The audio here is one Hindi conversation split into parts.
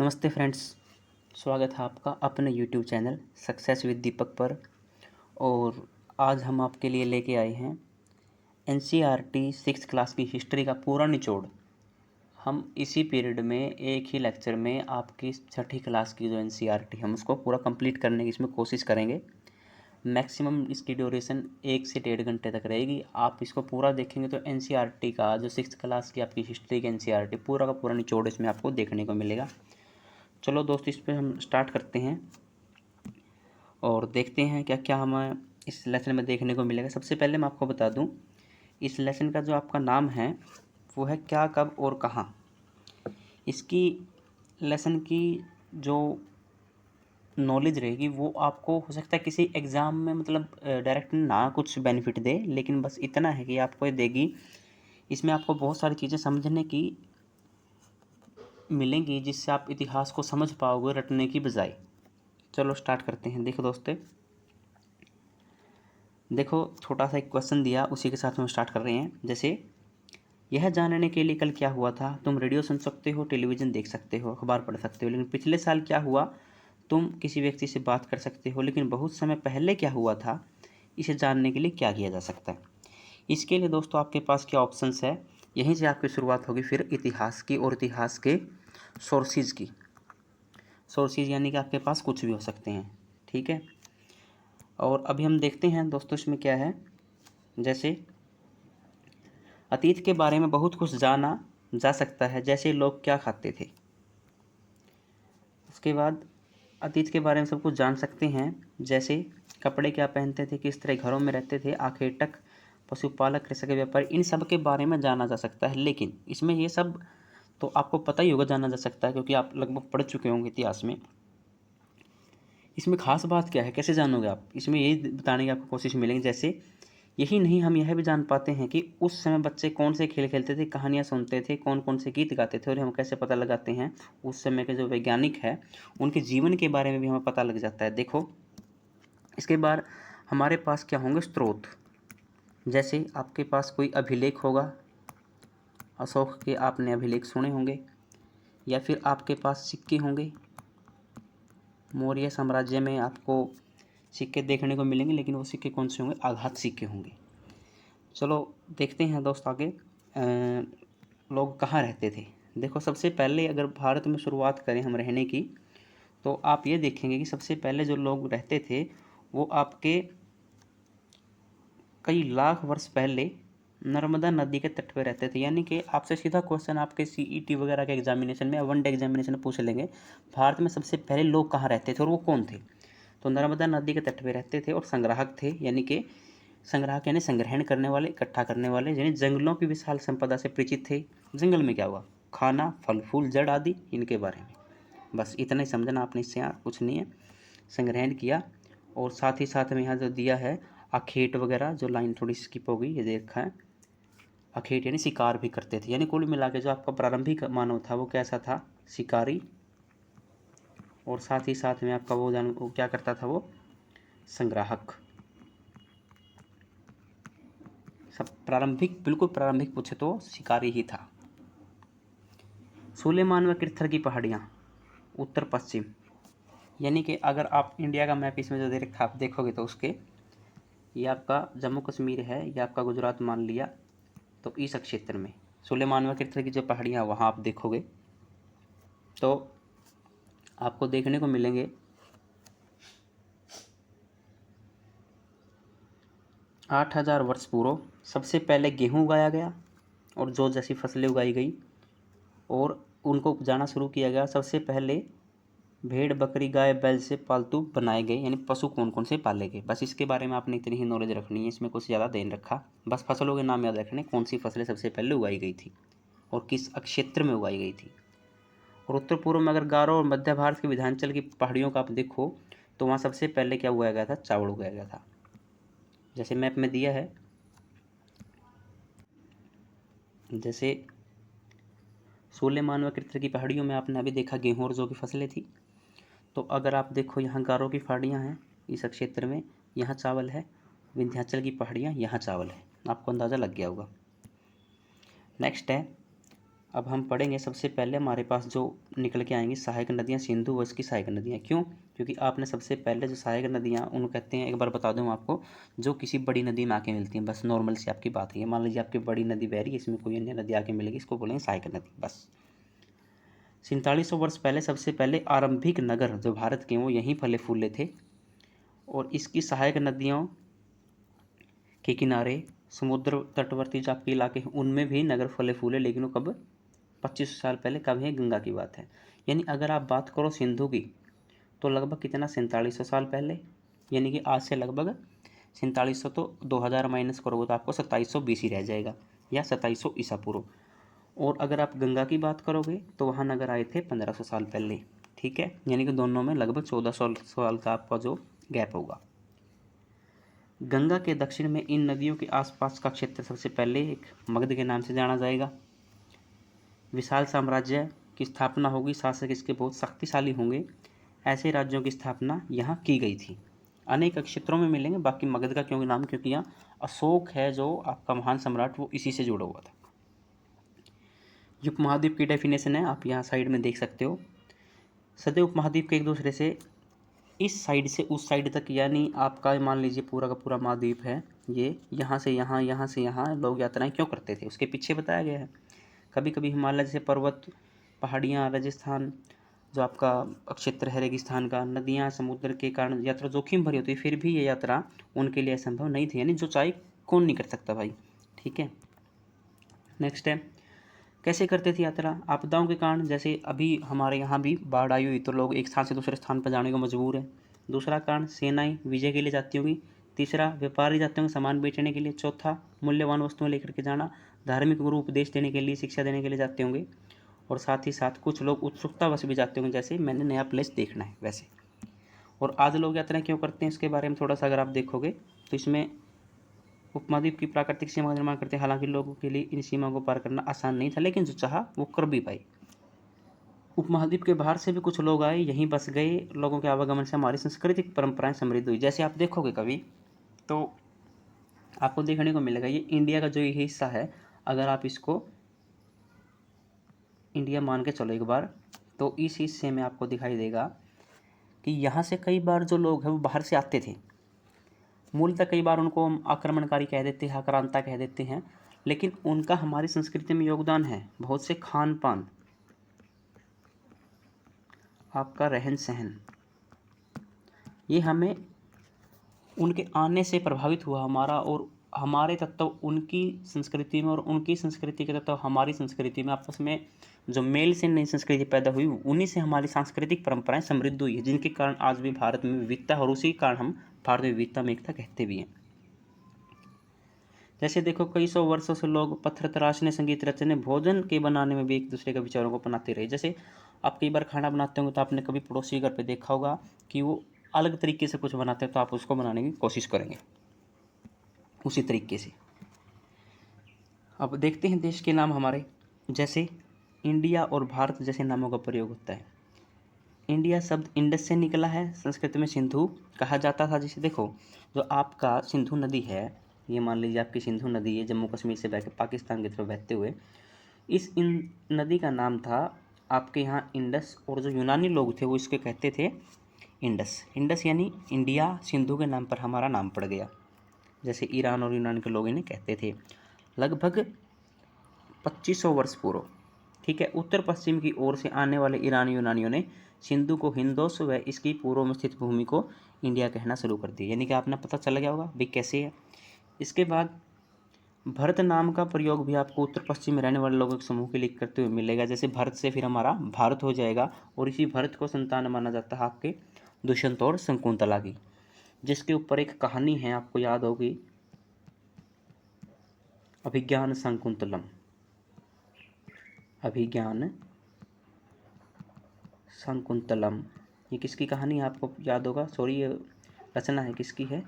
नमस्ते फ्रेंड्स, स्वागत है आपका अपने यूट्यूब चैनल सक्सेस विद दीपक पर। और आज हम आपके लिए लेके आए हैं एनसीईआरटी 6th क्लास की हिस्ट्री का पूरा निचोड़। हम इसी पीरियड में एक ही लेक्चर में आपकी 6ठी क्लास की जो एनसीईआरटी हम उसको पूरा कंप्लीट करने की इसमें कोशिश करेंगे। मैक्सिमम इसकी ड्यूरेशन 1 से 1.5 घंटे तक रहेगी। आप इसको पूरा देखेंगे तो एनसीईआरटी का जो 6th क्लास की आपकी हिस्ट्री की एनसीईआरटी पूरा का पूरा निचोड़ इसमें आपको देखने को मिलेगा। चलो दोस्त, इस पर हम स्टार्ट करते हैं और देखते हैं क्या क्या हमें इस लेसन में देखने को मिलेगा। सबसे पहले मैं आपको बता दूं, इस लेसन का जो आपका नाम है वो है क्या, कब और कहाँ। इसकी लेसन की जो नॉलेज रहेगी वो आपको हो सकता है किसी एग्ज़ाम में मतलब डायरेक्ट ना कुछ बेनिफिट दे, लेकिन बस इतना है कि आपको ये देगी। इसमें आपको बहुत सारी चीज़ें समझने की मिलेंगी जिससे आप इतिहास को समझ पाओगे रटने की बजाय। चलो स्टार्ट करते हैं। देखो दोस्तों, देखो छोटा सा एक क्वेश्चन दिया, उसी के साथ हम स्टार्ट कर रहे हैं। जैसे यह जानने के लिए कल क्या हुआ था। तुम रेडियो सुन सकते हो, टेलीविज़न देख सकते हो, अखबार पढ़ सकते हो, लेकिन पिछले साल क्या हुआ। तुम किसी व्यक्ति से बात कर सकते हो, लेकिन बहुत समय पहले क्या हुआ था, इसे जानने के लिए क्या किया जा सकता है। इसके लिए दोस्तों आपके पास क्या ऑप्शंस है, यहीं से आपकी शुरुआत होगी फिर इतिहास की। और इतिहास के सोर्सेज की। सोर्सेज यानी कि आपके पास कुछ भी हो सकते हैं, ठीक है। और अभी हम देखते हैं दोस्तों इसमें क्या है। जैसे अतीत के बारे में बहुत कुछ जाना जा सकता है, जैसे लोग क्या खाते थे। उसके बाद अतीत के बारे में सब कुछ जान सकते हैं, जैसे कपड़े क्या पहनते थे, किस तरह घरों में रहते थे, आखेटक, पशुपालक, कृषक, व्यापारी, इन सब के बारे में जाना जा सकता है। लेकिन इसमें ये सब तो आपको पता ही होगा, जाना जा सकता है, क्योंकि आप लगभग पढ़ चुके होंगे इतिहास में। इसमें खास बात क्या है, कैसे जानोगे आप, इसमें यही बताने की आपको कोशिश मिलेगी। जैसे यही नहीं, हम यह भी जान पाते हैं कि उस समय बच्चे कौन से खेल खेलते थे, कहानियाँ सुनते थे, कौन कौन से गीत गाते थे। और हम कैसे पता लगाते हैं, उस समय के जो वैज्ञानिक है उनके जीवन के बारे में भी हमें पता लग जाता है। देखो इसके बाद हमारे पास क्या होंगे, स्रोत। जैसे आपके पास कोई अभिलेख होगा, अशोक के आपने अभिलेख सुने होंगे, या फिर आपके पास सिक्के होंगे। मौर्य साम्राज्य में आपको सिक्के देखने को मिलेंगे, लेकिन वो सिक्के कौन से होंगे, आघात सिक्के होंगे। चलो देखते हैं दोस्त आगे। लोग कहाँ रहते थे। देखो सबसे पहले अगर भारत में शुरुआत करें हम रहने की, तो आप ये देखेंगे कि सबसे पहले जो लोग रहते थे वो आपके कई लाख वर्ष पहले नर्मदा नदी के तट पर रहते थे। यानी कि आपसे सीधा क्वेश्चन आपके सीईटी वगैरह के एग्जामिनेशन में, वन डे एग्जामिनेशन में पूछ लेंगे, भारत में सबसे पहले लोग कहाँ रहते थे और वो कौन थे। तो नर्मदा नदी के तट पर रहते थे और संग्राहक थे, यानी कि संग्राहक यानी संग्रहण करने वाले, इकट्ठा करने वाले, यानी जंगलों की विशाल संपदा से परिचित थे। जंगल में क्या हुआ, खाना, फल फूल, जड़ आदि, इनके बारे में बस इतना ही समझना आपने, इससे यहाँ कुछ नहीं है। संग्रहण किया। और साथ ही साथ में यहाँ जो दिया है अखेट वगैरह, जो लाइन थोड़ी स्किप हो गई, ये देखा है। अखेट यानी शिकार भी करते थे, यानी कुल मिला के जो आपका प्रारंभिक मानव था वो कैसा था, शिकारी। और साथ ही साथ में आपका वो क्या करता था, वो संग्राहक। सब प्रारंभिक, बिल्कुल प्रारंभिक पूछे तो शिकारी ही था। सुलेमान व किर्थर की पहाड़ियाँ उत्तर पश्चिम, यानी कि अगर आप इंडिया का मैप इसमें जो दे रखा आप देखोगे तो उसके, ये आपका जम्मू कश्मीर है, ये आपका गुजरात मान लिया, तो इस क्षेत्र में सुलेमान व किर्थर की जो पहाड़ियाँ वहाँ आप देखोगे तो आपको देखने को मिलेंगे 8000 वर्ष पूर्व सबसे पहले गेहूँ उगाया गया और जो जैसी फसलें उगाई गई, और उनको जाना शुरू किया गया। सबसे पहले भेड़, बकरी, गाय, बैल से पालतू बनाए गए, यानी पशु कौन कौन से पाले गए। बस इसके बारे में आपने इतनी ही नॉलेज रखनी है, इसमें कुछ ज़्यादा ध्यान रखा। बस फसलों के नाम याद रखने, कौन सी फसलें सबसे पहले उगाई गई थी और किस क्षेत्र में उगाई गई थी। और उत्तर पूर्व में अगर गारो और मध्य भारत के विंध्याचल की पहाड़ियों का आप देखो तो वहाँ सबसे पहले क्या उगाया गया था, चावल उगाया गया था, जैसे मैप में दिया है। जैसे सुलेमान व किर्थर की पहाड़ियों में आपने अभी देखा गेहूँ और जौ की फसलें थी। तो अगर आप देखो यहाँ गारो की पहाड़ियाँ हैं इस क्षेत्र में, यहाँ चावल है। विंध्याचल की पहाड़ियाँ, यहाँ चावल है। आपको अंदाज़ा लग गया होगा। नेक्स्ट है अब हम पढ़ेंगे सबसे पहले हमारे पास जो निकल के आएंगी सहायक नदियाँ सिंधु व इसकी सहायक नदियाँ। क्यों? क्योंकि आपने सबसे पहले जो सहायक नदियाँ उनको कहते हैं, एक बार बता दूं आपको, जो किसी बड़ी नदी में आके मिलती हैं। बस नॉर्मल सी आपकी बात है, मान लीजिए आपकी बड़ी नदी बह रही है, इसमें कोई अन्य नदी आके मिलेगी, इसको बोलेंगे सहायक नदी। बस 4700 वर्ष पहले सबसे पहले आरंभिक नगर जो भारत के वो यहीं फले फूले थे, और इसकी सहायक नदियों के किनारे समुद्र तटवर्ती जो आपके इलाके हैं उनमें भी नगर फले फूले, लेकिन वो कब? 2500 साल पहले। कब है? गंगा की बात है। यानी अगर आप बात करो सिंधु की तो लगभग कितना? 4700 साल पहले, यानी कि आज से लगभग 4700, तो 2000 माइनस करोगे तो आपको 2720 ही रह जाएगा, या 2700 ईसा पूर्व। और अगर आप गंगा की बात करोगे तो वहाँ नगर आए थे 1500 साल पहले। ठीक है, यानी कि दोनों में लगभग 1400 साल का आपका जो गैप होगा। गंगा के दक्षिण में इन नदियों के आसपास का क्षेत्र सबसे पहले एक मगध के नाम से जाना जाएगा। विशाल साम्राज्य की स्थापना होगी, शासक इसके बहुत शक्तिशाली होंगे, ऐसे राज्यों की स्थापना यहाँ की गई थी। अनेक क्षेत्रों में मिलेंगे, बाकी मगध का क्योंकि नाम, क्योंकि यहाँ अशोक है जो आपका महान सम्राट, वो इसी से जुड़ा हुआ था। उपमहाद्वीप की डेफिनेशन है, आप यहाँ साइड में देख सकते हो। सदैव उपमहाद्वीप के एक दूसरे से इस साइड से उस साइड तक, यानी आपका मान लीजिए पूरा का पूरा महाद्वीप है, ये यहाँ से यहाँ, यहाँ से यहाँ लोग यात्राएं क्यों करते थे उसके पीछे बताया गया है। कभी कभी हिमालय जैसे पर्वत, पहाड़ियाँ, राजस्थान जो आपका क्षेत्र है रेगिस्तान का, नदियाँ, समुद्र के कारण यात्रा जोखिम भरी होती है, फिर भी ये यात्रा उनके लिए असंभव नहीं थी। यानी जो चाहे कौन नहीं कर सकता भाई। ठीक है, नेक्स्ट है कैसे करते थे यात्रा? आपदाओं के कारण, जैसे अभी हमारे यहाँ भी बाढ़ आई हुई तो लोग एक स्थान से दूसरे स्थान पर जाने को मजबूर हैं। दूसरा कारण सेनाएं विजय के लिए जाती होंगी। तीसरा व्यापारी जाते होंगे सामान बेचने के लिए। चौथा मूल्यवान वस्तुएं लेकर के जाना। धार्मिक गुरु उपदेश देने के लिए, शिक्षा देने के लिए जाते होंगे। और साथ ही साथ कुछ लोग उत्सुकतावश भी जाते होंगे, जैसे मैंने नया प्लेस देखना है वैसे। और आज लोग यात्राएं क्यों करते हैं इसके बारे में थोड़ा सा अगर आप देखोगे तो इसमें उपमहाद्वीप की प्राकृतिक सीमा का निर्माण करते हैं। हालांकि लोगों के लिए इन सीमाओं को पार करना आसान नहीं था, लेकिन जो चाहा वो कर भी पाए। उपमहाद्वीप के बाहर से भी कुछ लोग आए, यहीं बस गए। लोगों के आवागमन से हमारी सांस्कृतिक परंपराएं समृद्ध हुई। जैसे आप देखोगे कभी तो आपको देखने को मिलेगा, ये इंडिया का जो ये हिस्सा है, अगर आप इसको इंडिया मान के चलो एक बार, तो इस हिस्से में आपको दिखाई देगा कि यहाँ से कई बार जो लोग हैं वो बाहर से आते थे। मूलतः कई बार उनको हम आक्रमणकारी कह देते हैं, आक्रांता कह देते हैं, लेकिन उनका हमारी संस्कृति में योगदान है। बहुत से खान पान, आपका रहन सहन, ये हमें उनके आने से प्रभावित हुआ हमारा, और हमारे तत्व उनकी संस्कृति में और उनकी संस्कृति के तत्व हमारी संस्कृति में आपस में जो मेल से नई संस्कृति पैदा हुई, उन्हीं से हमारी सांस्कृतिक परंपराएं समृद्ध हुई है, जिनके कारण आज भी भारत में विविधता है, और उसी कारण हम भारत में विविधता में एकता कहते भी हैं। जैसे देखो कई सौ वर्षों से लोग पत्थर तराशने, संगीत रचने, भोजन के बनाने में भी एक दूसरे के विचारों को अपनाते रहे। जैसे आप कई बार खाना बनाते होंगे तो आपने कभी पड़ोसी घर पे देखा होगा कि वो अलग तरीके से कुछ बनाते हैं, तो आप उसको बनाने की कोशिश करेंगे उसी तरीके से। अब देखते हैं देश के नाम हमारे, जैसे इंडिया और भारत जैसे नामों का प्रयोग होता है। इंडिया शब्द इंडस से निकला है, संस्कृत में सिंधु कहा जाता था। जैसे देखो जो आपका सिंधु नदी है, ये मान लीजिए आपकी सिंधु नदी है, जम्मू कश्मीर से बहकर पाकिस्तान की तरफ बहते हुए, इस नदी का नाम था आपके यहाँ इंडस, और जो यूनानी लोग थे वो इसके कहते थे इंडस। इंडस यानी इंडिया, सिंधु के नाम पर हमारा नाम पड़ गया, जैसे ईरान और यूनान के लोग इन्हें कहते थे। लगभग 2500 वर्ष पूर्व, ठीक है, उत्तर पश्चिम की ओर से आने वाले ईरानी यूनानियों ने सिंधु को हिंदोस व इसकी पूर्व में स्थित भूमि को इंडिया कहना शुरू कर दिया। यानी कि आपने पता चल गया होगा भाई कैसे है। इसके बाद भरत नाम का प्रयोग भी आपको उत्तर पश्चिम में रहने वाले लोगों के समूह के लिए करते हुए मिलेगा। जैसे भरत से फिर हमारा भारत हो जाएगा, और इसी भरत को संतान माना जाता है आपके दुष्यंत और शकुंतला की, जिसके ऊपर एक कहानी है आपको याद होगी, अभिज्ञान शकुंतलम। अभिज्ञान शकुंतलम, ये किसकी कहानी है आपको याद होगा? सॉरी, ये रचना है किसकी है?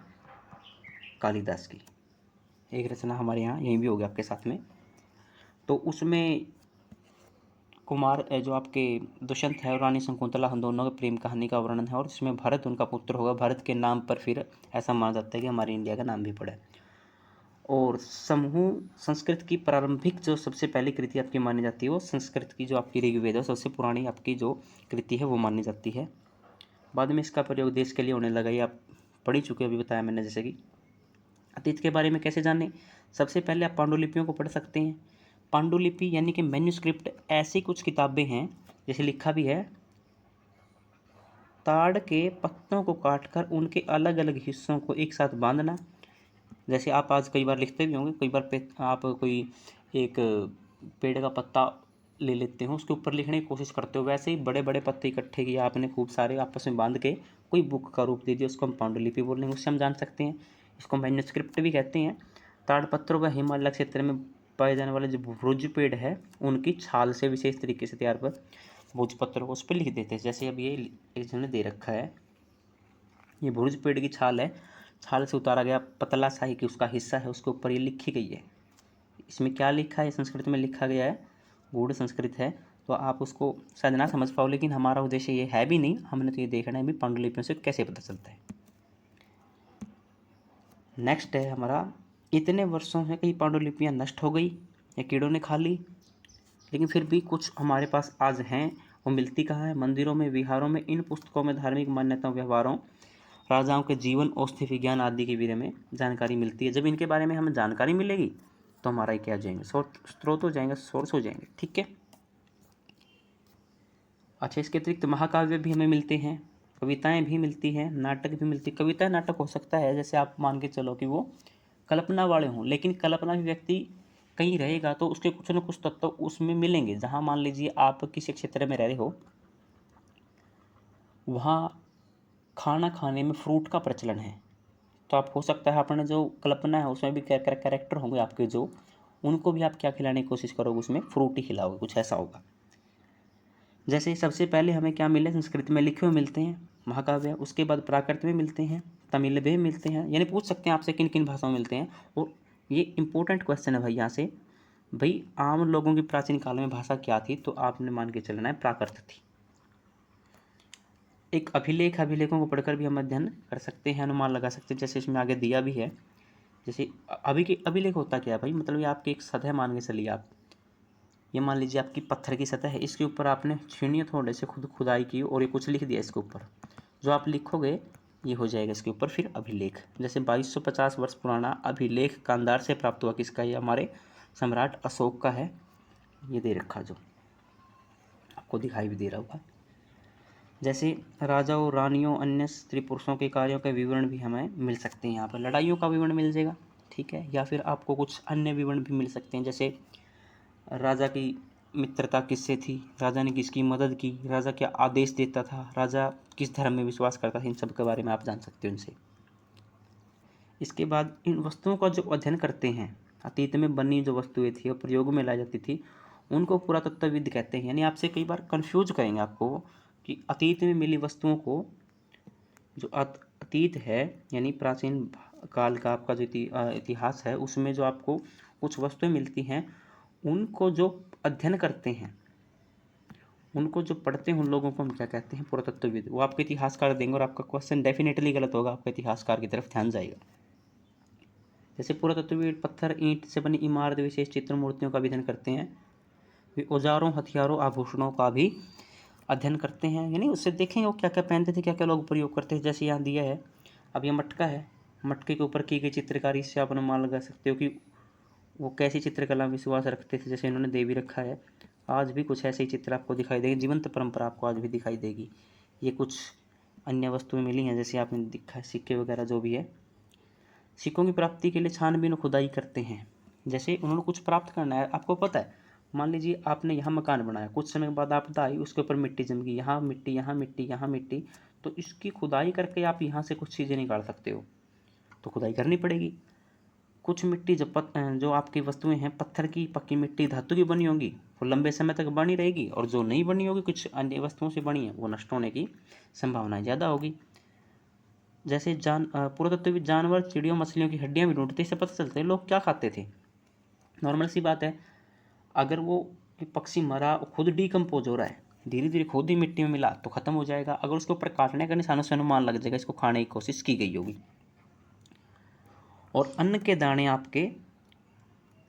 कालिदास की। एक रचना हमारे यहाँ यहीं भी होगी आपके साथ में। तो उसमें कुमार जो आपके दुष्यंत है और रानी शकुंतला, हम दोनों के प्रेम कहानी का वर्णन है, और इसमें भरत उनका पुत्र होगा। भरत के नाम पर फिर ऐसा माना जाता है कि हमारे इंडिया का नाम भी पड़ा है। और समूह संस्कृत की प्रारंभिक जो सबसे पहली कृति आपकी मानी जाती है वो संस्कृत की जो आपकी ऋग्वेद है सबसे पुरानी आपकी जो कृति है वो मानी जाती है। बाद में इसका प्रयोग देश के लिए होने लगा, ये आप पढ़ ही चुके हो, अभी बताया मैंने। जैसे कि अतीत के बारे में कैसे जाने, सबसे पहले आप पांडुलिपियों को पढ़ सकते हैं। पांडुलिपि यानी कि मैन्यूस्क्रिप्ट ऐसी कुछ किताबें हैं, जैसे लिखा भी है, ताड़ के पत्तों को काटकर उनके अलग अलग हिस्सों को एक साथ बांधना। जैसे आप आज कई बार लिखते भी होंगे, कई बार आप कोई एक पेड़ का पत्ता ले लेते हो, उसके ऊपर लिखने की कोशिश करते हो, वैसे ही बड़े बड़े पत्ते इकट्ठे किए आपने खूब सारे, आपस में बांध के कोई बुक का रूप दे दिया, उसको हम पांडुलिपि बोलेंगे। उससे हम जान सकते हैं, इसको मैन्यूस्क्रिप्ट भी कहते हैं। ताड़पत्रों व हिमालय क्षेत्र में पाए जाने वाले जो भुज पेड़ है उनकी छाल से विशेष तरीके से तैयार पर भोजपत्र को उस पर लिख देते हैं। जैसे अब ये एक जन ने दे रखा है, ये भुज पेड़ की छाल है, छाल से उतारा गया पतला सा ही कि उसका हिस्सा है, उसके ऊपर ये लिखी गई है। इसमें क्या लिखा है, संस्कृत में लिखा गया है, गूढ़ संस्कृत है, तो आप उसको शायद ना समझ पाओ, लेकिन हमारा उद्देश्य ये है भी नहीं, हमने तो ये देखना है भी पांडुलिपियों से कैसे पता चलता है। नेक्स्ट है हमारा, इतने वर्षों से कई पांडुलिपियाँ नष्ट हो गई या कीड़ों ने खा ली, लेकिन फिर भी कुछ हमारे पास आज हैं। वो मिलती कहाँ है, मंदिरों में, विहारों में। इन पुस्तकों में धार्मिक मान्यताओं, व्यवहारों, राजाओं के जीवन, औषधि विज्ञान आदि के बारे में जानकारी मिलती है। जब इनके बारे में हमें जानकारी मिलेगी तो हमारा ही क्या हो जाएंगे, स्रोत हो जाएंगे, सोर्स हो जाएंगे। ठीक है। अच्छा, इसके अतिरिक्त महाकाव्य भी हमें मिलते हैं, कविताएं भी मिलती हैं, नाटक भी मिलती है। कविता नाटक हो सकता है, जैसे आप मान के चलो कि वो कल्पना वाले हों, लेकिन कल्पना भी व्यक्ति कहीं रहेगा तो उसके कुछ न कुछ तत्व उसमें मिलेंगे। जहाँ मान लीजिए आप किसी क्षेत्र में रह रहे हो, वहाँ खाना खाने में फ्रूट का प्रचलन है, तो आप हो सकता है अपने जो कल्पना है उसमें भी कैरेक्टर होंगे आपके, जो उनको भी आप क्या खिलाने की कोशिश करोगे, उसमें फ्रूट ही खिलाओगे, कुछ ऐसा होगा। जैसे सबसे पहले हमें क्या मिले, संस्कृत में लिखे हुए मिलते हैं महाकाव्य, उसके बाद प्राकृत में मिलते हैं, तमिल में मिलते हैं। यानी पूछ सकते हैं आपसे किन किन भाषाओं में मिलते हैं। और ये इंपॉर्टेंट क्वेश्चन है भाई यहाँ से, भाई आम लोगों की प्राचीन काल में भाषा क्या थी, तो आपने मान के चलना है प्राकृत थी। एक अभिलेख, अभिलेखों को पढ़कर भी हम अध्ययन कर सकते हैं, अनुमान लगा सकते हैं। जैसे इसमें आगे दिया भी है, जैसे अभिलेख होता क्या है भाई, मतलब ये आपकी एक सतह मान के चलिए आप, ये मान लीजिए आपकी पत्थर की सतह है, इसके ऊपर आपने छीनिए थोड़े से खुदाई की और ये कुछ लिख दिया इसके ऊपर, जो आप लिखोगे ये हो जाएगा इसके ऊपर फिर अभिलेख। जैसे 2250 वर्ष पुराना अभिलेख कांधार से प्राप्त हुआ, किसका, ये हमारे सम्राट अशोक का है। ये दे रखा, जो आपको दिखाई भी दे रहा होगा। जैसे राजाओं, रानियों, अन्य स्त्री पुरुषों के कार्यों के विवरण भी हमें मिल सकते हैं। यहाँ पर लड़ाइयों का विवरण मिल जाएगा, ठीक है, या फिर आपको कुछ अन्य विवरण भी मिल सकते हैं। जैसे राजा की मित्रता किससे थी, राजा ने किसकी मदद की, राजा क्या आदेश देता था, राजा किस धर्म में विश्वास करता था, इन सब के बारे में आप जान सकते हो इनसे। इसके बाद इन वस्तुओं का जो अध्ययन करते हैं, अतीत में बनी जो वस्तुएं थी और प्रयोग में लाई जाती थी, उनको पुरातत्वविद कहते हैं। यानी आपसे कई बार कंफ्यूज करेंगे आपको कि अतीत में मिली वस्तुओं को, जो अतीत है यानी प्राचीन काल का आपका जो इतिहास है, उसमें जो आपको कुछ वस्तुएं मिलती हैं, उनको जो अध्ययन करते हैं, उनको जो पढ़ते हैं, उन लोगों को हम क्या कहते हैं, पुरातत्वविद। वो आपके इतिहासकार देंगे और आपका क्वेश्चन डेफिनेटली गलत होगा, आपका इतिहासकार की तरफ ध्यान जाएगा। जैसे पुरातत्वविद पत्थर, ईंट से बनी इमारत, विशेष चित्र, मूर्तियों का भी अध्ययन करते हैं। वे औजारों, हथियारों, आभूषणों का भी अध्ययन करते हैं, यानी उससे देखेंगे वो क्या क्या पहनते थे, क्या क्या लोग प्रयोग करते थे। जैसे यहाँ दिया है, अब ये मटका है, मटके के ऊपर की गई चित्रकारी से आप अनुमान लगा सकते हो कि वो कैसी चित्रकला में विश्वास रखते थे। जैसे इन्होंने दे भी रखा है, आज भी कुछ ऐसे ही चित्र आपको दिखाई देगी, जीवंत परंपरा आपको आज भी दिखाई देगी। ये कुछ अन्य वस्तुएं मिली हैं, जैसे आपने दिखा है सिक्के वगैरह जो भी है। सिक्कों की प्राप्ति के लिए छानबीन और खुदाई करते हैं। जैसे उन्होंने कुछ प्राप्त करना है, आपको पता है, मान लीजिए आपने यहाँ मकान बनाया, कुछ समय के बाद आपदा आई, उसके ऊपर मिट्टी जम गई, यहाँ मिट्टी, यहाँ मिट्टी, यहाँ मिट्टी, तो इसकी खुदाई करके आप यहाँ से कुछ चीज़ें निकाल सकते हो, तो खुदाई करनी पड़ेगी। कुछ मिट्टी जो आपकी वस्तुएं हैं, पत्थर की, पक्की मिट्टी, धातु की बनी होंगी, वो लंबे समय तक बनी रहेगी, और जो नहीं बनी होगी, कुछ अन्य वस्तुओं से बनी है, वो नष्ट होने की संभावना ज़्यादा होगी। जैसे पुरातत्वविद जानवर, चिड़ियों, मछलियों की हड्डियां भी ढूंढते, इससे पता चलता है लोग क्या खाते थे। नॉर्मल सी बात है, अगर वो पक्षी मरा, खुद डिकम्पोज हो रहा है, धीरे धीरे खुद ही मिट्टी में मिला, तो खत्म हो जाएगा। अगर उसके ऊपर काटने का निशानों से अनुमान लग जाएगा इसको खाने की कोशिश की गई होगी। और अन्न के दाने आपके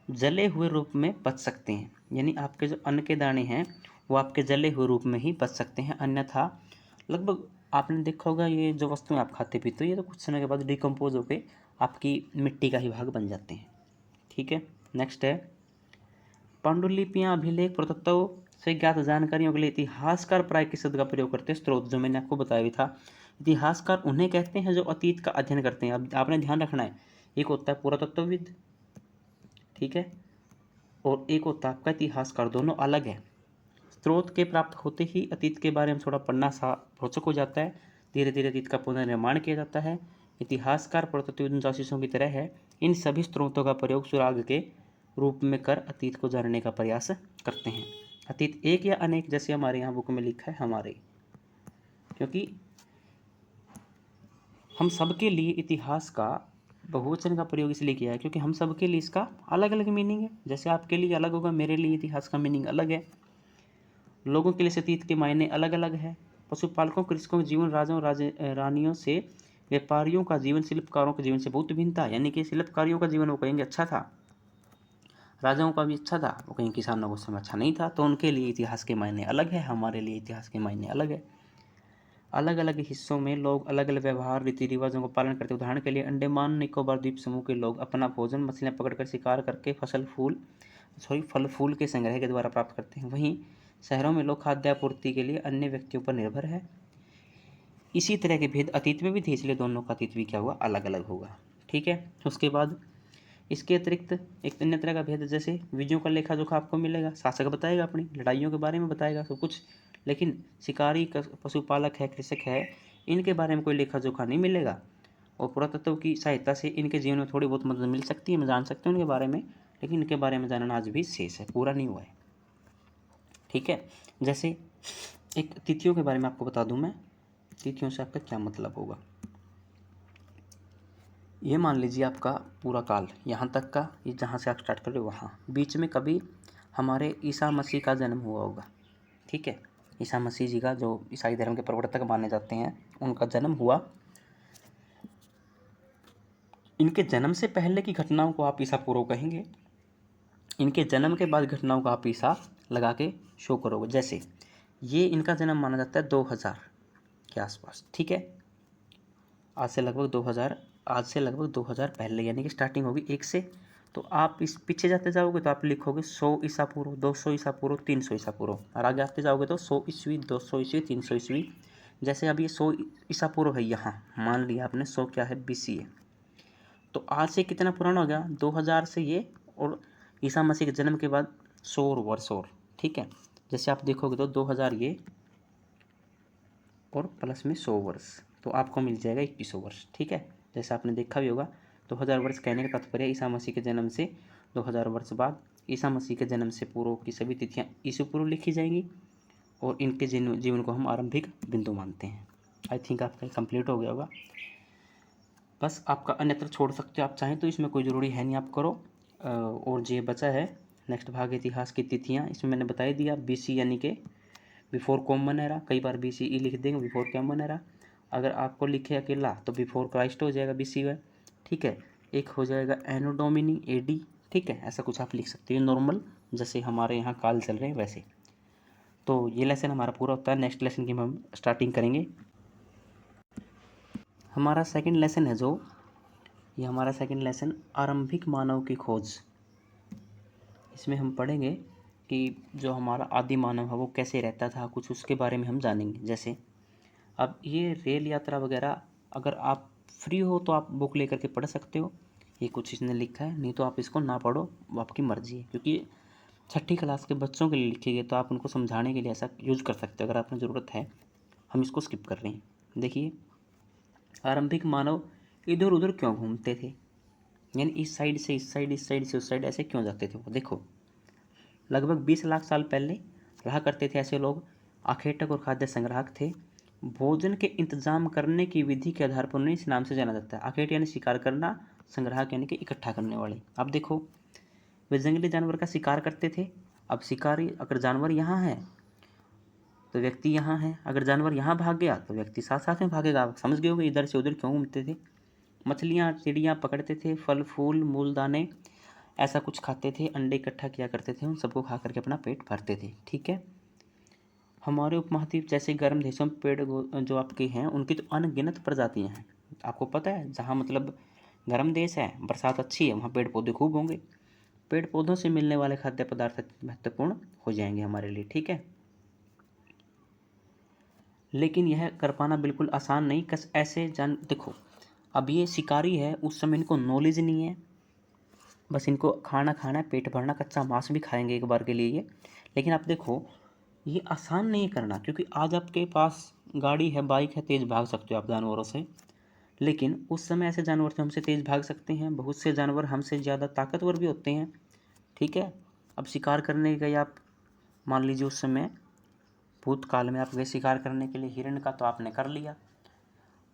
जले हुए रूप में बच सकते हैं, यानी आपके जो अन्न के दाने हैं वो आपके जले हुए रूप में ही बच सकते हैं, अन्यथा लगभग आपने देखा होगा ये जो वस्तुएं आप खाते पीते हो ये तो कुछ समय के बाद डिकम्पोज होकर आपकी मिट्टी का ही भाग बन जाते हैं। ठीक है, नेक्स्ट है पांडुलिपियां अभिलेख पुरातत्व से ज्ञात जानकारियों के लिए इतिहासकार प्राय किस शब्द का प्रयोग करते हैं? स्रोत, जो मैंने आपको बताया भी था। इतिहासकार उन्हें कहते हैं जो अतीत का अध्ययन करते हैं। अब आपने ध्यान रखना है, एक होता है पुरातत्वविद, ठीक है, और एक होता है आपका इतिहासकार, दोनों अलग है। स्रोत के प्राप्त होते ही अतीत के बारे में थोड़ा पढ़ना सा रोचक हो जाता है, धीरे धीरे अतीत का पुनर्निर्माण किया जाता है। इतिहासकार पुरातत्वविद जासूसों की तरह है, इन सभी स्रोतों का प्रयोग सुराग के रूप में कर अतीत को जानने का प्रयास करते हैं। अतीत एक या अनेक, जैसे हमारे यहाँ बुक में लिखा है हमारे, क्योंकि हम सबके लिए इतिहास का बहुवचन का प्रयोग इसलिए किया है क्योंकि हम सबके लिए इसका अलग अलग मीनिंग है। जैसे आपके लिए अलग होगा, मेरे लिए इतिहास का मीनिंग अलग है, लोगों के लिए अतीत के मायने अलग अलग है। पशुपालकों, कृषकों के जीवन, राजाओं रानियों से व्यापारियों का जीवन, शिल्पकारों के जीवन से बहुत भिन्न था। यानी कि शिल्पकारियों का जीवन वो कहेंगे अच्छा था, राजाओं का भी अच्छा था, वो कहीं किसानों को समय अच्छा नहीं था, तो उनके लिए इतिहास के मायने अलग है, हमारे लिए इतिहास के मायने अलग है। अलग अलग हिस्सों में लोग अलग अलग व्यवहार, रीति रिवाजों का पालन करते हैं। उदाहरण के लिए अंडमान निकोबार द्वीप समूह के लोग अपना भोजन मछलियां पकड़कर शिकार करके फल फूल के संग्रह के द्वारा प्राप्त करते हैं। वहीं शहरों में लोग खाद्य आपूर्ति के लिए अन्य व्यक्तियों पर निर्भर है। इसी तरह के भेद अतीत में भी थे, इसलिए दोनों का अतीत भी क्या हुआ, अलग अलग होगा। ठीक है, उसके बाद इसके अतिरिक्त एक अन्य तरह का भेद, जैसे विजयों का लेखा जोखा आपको मिलेगा, शासक बताएगा, अपनी लड़ाइयों के बारे में बताएगा सब कुछ, लेकिन शिकारी, पशुपालक है, कृषक है, इनके बारे में कोई लेखा जोखा नहीं मिलेगा। और पुरातत्व की सहायता से इनके जीवन में थोड़ी बहुत मदद मिल सकती है, मैं जान सकते हैं उनके बारे में, लेकिन इनके बारे में जानना आज भी शेष है, पूरा नहीं हुआ है। ठीक है, जैसे एक तिथियों के बारे में आपको बता दूं मैं, तिथियों से आपका क्या मतलब होगा। ये मान लीजिए आपका पूरा काल यहाँ तक का, ये जहाँ से आप स्टार्ट कर रहे हो वहाँ, बीच में कभी हमारे ईसा मसीह का जन्म हुआ होगा। ठीक है, ईसा मसीह जी का, जो ईसाई धर्म के प्रवर्तक माने जाते हैं, उनका जन्म हुआ। इनके जन्म से पहले की घटनाओं को आप ईसा पूर्व कहेंगे, इनके जन्म के बाद घटनाओं को आप ईसा लगा के शो करोगे। जैसे ये इनका जन्म माना जाता है 2000 के आसपास। ठीक है, आज से लगभग 2000 पहले, यानी कि स्टार्टिंग होगी 1 से, तो आप इस पीछे जाते जाओगे तो आप लिखोगे 100 ईसा पूर्व, 200 ईसा पूर्व, 300 ईसा पूर्व, और आगे आते जाओगे तो 100 ईस्वी, 200 ईस्वी, 300 ईस्वी। जैसे अब ये 100 ईसा पूर्व है, यहाँ मान लिया आपने 100 क्या है, BC है, तो आज से कितना पुराना हो गया, 2000 से ये, और ईसा मसीह के जन्म के बाद 100 वर्ष और। ठीक है, जैसे आप देखोगे तो 2000 ये और प्लस में 100 वर्ष, तो आपको मिल जाएगा 2100 वर्ष। ठीक है, जैसे आपने देखा भी होगा, 2000 वर्ष कहने का तात्पर्य ईसा मसीह के जन्म से 2000 वर्ष बाद, ईसा मसीह के जन्म से पूर्व की सभी तिथियां ईसा पूर्व लिखी जाएंगी, और इनके जीवन को हम आरंभिक बिंदु मानते हैं। आई थिंक आपका कंप्लीट हो गया होगा। बस आपका अन्यत्र छोड़ सकते हो आप चाहें तो, इसमें कोई ज़रूरी है नहीं, आप करो। और जो बचा है नेक्स्ट भाग, इतिहास की तिथियाँ, इसमें मैंने बता ही दिया। BC यानी कि बिफोर कॉमन एरा, कई बार BCE लिख देंगे, बिफोर कॉमन एरा। अगर आपको लिखे अकेला तो बिफोर क्राइस्ट हो जाएगा BC में। ठीक है, एक हो जाएगा एनो डोमिनी AD। ठीक है, ऐसा कुछ आप लिख सकते हो नॉर्मल, जैसे हमारे यहाँ काल चल रहे हैं वैसे। तो ये लेसन हमारा पूरा होता है। नेक्स्ट लेसन की हम स्टार्टिंग करेंगे। हमारा सेकंड लेसन है जो, ये हमारा सेकंड लेसन आरंभिक मानव की खोज। इसमें हम पढ़ेंगे कि जो हमारा आदि मानव है वो कैसे रहता था, कुछ उसके बारे में हम जानेंगे। जैसे अब ये रेल यात्रा वगैरह, अगर आप फ्री हो तो आप बुक लेकर के पढ़ सकते हो, ये कुछ इसने लिखा है, नहीं तो आप इसको ना पढ़ो, वो आपकी मर्जी है, क्योंकि 6ठी क्लास के बच्चों के लिए लिखी गई, तो आप उनको समझाने के लिए ऐसा यूज कर सकते हो अगर आपने ज़रूरत है। हम इसको स्किप कर रहे हैं। देखिए, आरंभिक मानव इधर उधर क्यों घूमते थे, यानी इस साइड से इस साइड, इस साइड से उस साइड, ऐसे क्यों जाते थे वो। देखो, लगभग 20 लाख साल पहले रहा करते थे ऐसे लोग, आखेटक और खाद्य संग्राहक थे। भोजन के इंतजाम करने की विधि के आधार पर उन्हें इस नाम से जाना जाता है। आखेट यानी शिकार करना, संग्राहक यानी कि इकट्ठा करने वाले। अब देखो, वे जंगली जानवर का शिकार करते थे। अब शिकारी, अगर जानवर यहाँ है तो व्यक्ति यहाँ है, अगर जानवर यहाँ भाग गया तो व्यक्ति साथ साथ में भागेगा। आप समझ गए होगे इधर से उधर क्यों घूमते थे। मछलियाँ चिड़ियाँ पकड़ते थे, फल फूल मूल दाने ऐसा कुछ खाते थे, अंडे इकट्ठा किया करते थे, उन सबको खा करके अपना पेट भरते थे। ठीक है। हमारे उपमहाद्वीप जैसे गर्म देशों में पेड़ जो आपके हैं उनकी तो अनगिनत प्रजातियां हैं। आपको पता है जहाँ मतलब गर्म देश है, बरसात अच्छी है, वहाँ पेड़ पौधे खूब होंगे। पेड़ पौधों से मिलने वाले खाद्य पदार्थ महत्वपूर्ण हो जाएंगे हमारे लिए। ठीक है। लेकिन यह कर पाना बिल्कुल आसान नहीं। कस ऐसे जान देखो, अब ये शिकारी है, उस समय इनको नॉलेज नहीं है, बस इनको खाना खाना है, पेट भरना, कच्चा मांस भी खाएंगे एक बार के लिए ये। लेकिन आप देखो ये आसान नहीं करना, क्योंकि आज आपके पास गाड़ी है, बाइक है, तेज़ भाग सकते हो आप जानवरों से। लेकिन उस समय ऐसे जानवर थे हमसे तेज़ भाग सकते हैं, बहुत से जानवर हमसे ज़्यादा ताकतवर भी होते हैं। ठीक है। अब शिकार करने गए आप, मान लीजिए उस समय भूतकाल में आप गए शिकार करने के लिए हिरण का, तो आपने कर लिया,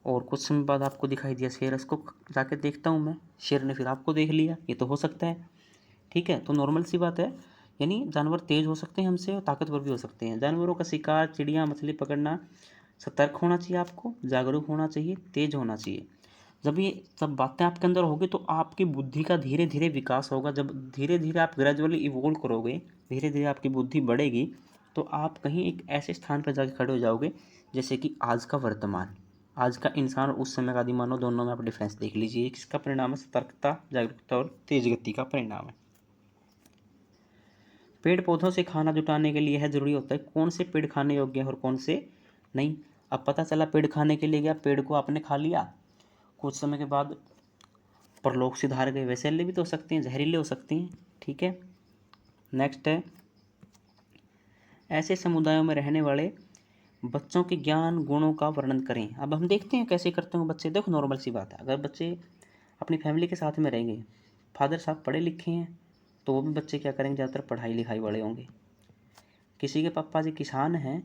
और कुछ समय बाद आपको दिखाई दिया शेर, इसको जाके देखता हूँ मैं, शेर ने फिर आपको देख लिया, ये तो हो सकता है। ठीक है। तो नॉर्मल सी बात है, यानी जानवर तेज हो सकते हैं हमसे और ताकतवर भी हो सकते हैं। जानवरों का शिकार, चिड़िया मछली पकड़ना, सतर्क होना चाहिए आपको, जागरूक होना चाहिए, तेज होना चाहिए। जब ये सब बातें आपके अंदर होगी तो आपकी बुद्धि का धीरे धीरे विकास होगा। जब धीरे धीरे आप ग्रेजुअली इवोल्व करोगे, धीरे धीरे आपकी बुद्धि बढ़ेगी, तो आप कहीं एक ऐसे स्थान पर जाके खड़े हो जाओगे जैसे कि आज का वर्तमान, आज का इंसान और उस समय का आदिमानव, दोनों में आप डिफरेंस देख लीजिए। किसका परिणाम है? सतर्कता, जागरूकता और तेज गति का परिणाम है। पेड़ पौधों से खाना जुटाने के लिए यह जरूरी होता है कौन से पेड़ खाने योग्य है और कौन से नहीं। अब पता चला पेड़ खाने के लिए गया, पेड़ को आपने खा लिया, कुछ समय के बाद परलोक सिधार गए, वैसे ले भी तो हो सकते हैं, जहरीले हो सकती हैं। ठीक है। नेक्स्ट है, ऐसे समुदायों में रहने वाले बच्चों के ज्ञान गुणों का वर्णन करें। अब हम देखते हैं कैसे करते हैं बच्चे। देखो नॉर्मल सी बात है, अगर बच्चे अपनी फैमिली के साथ में रहेंगे, फादर साहब पढ़े लिखे हैं, तो वो भी बच्चे क्या करेंगे, ज़्यादातर पढ़ाई लिखाई वाले होंगे। किसी के पापा जी किसान हैं,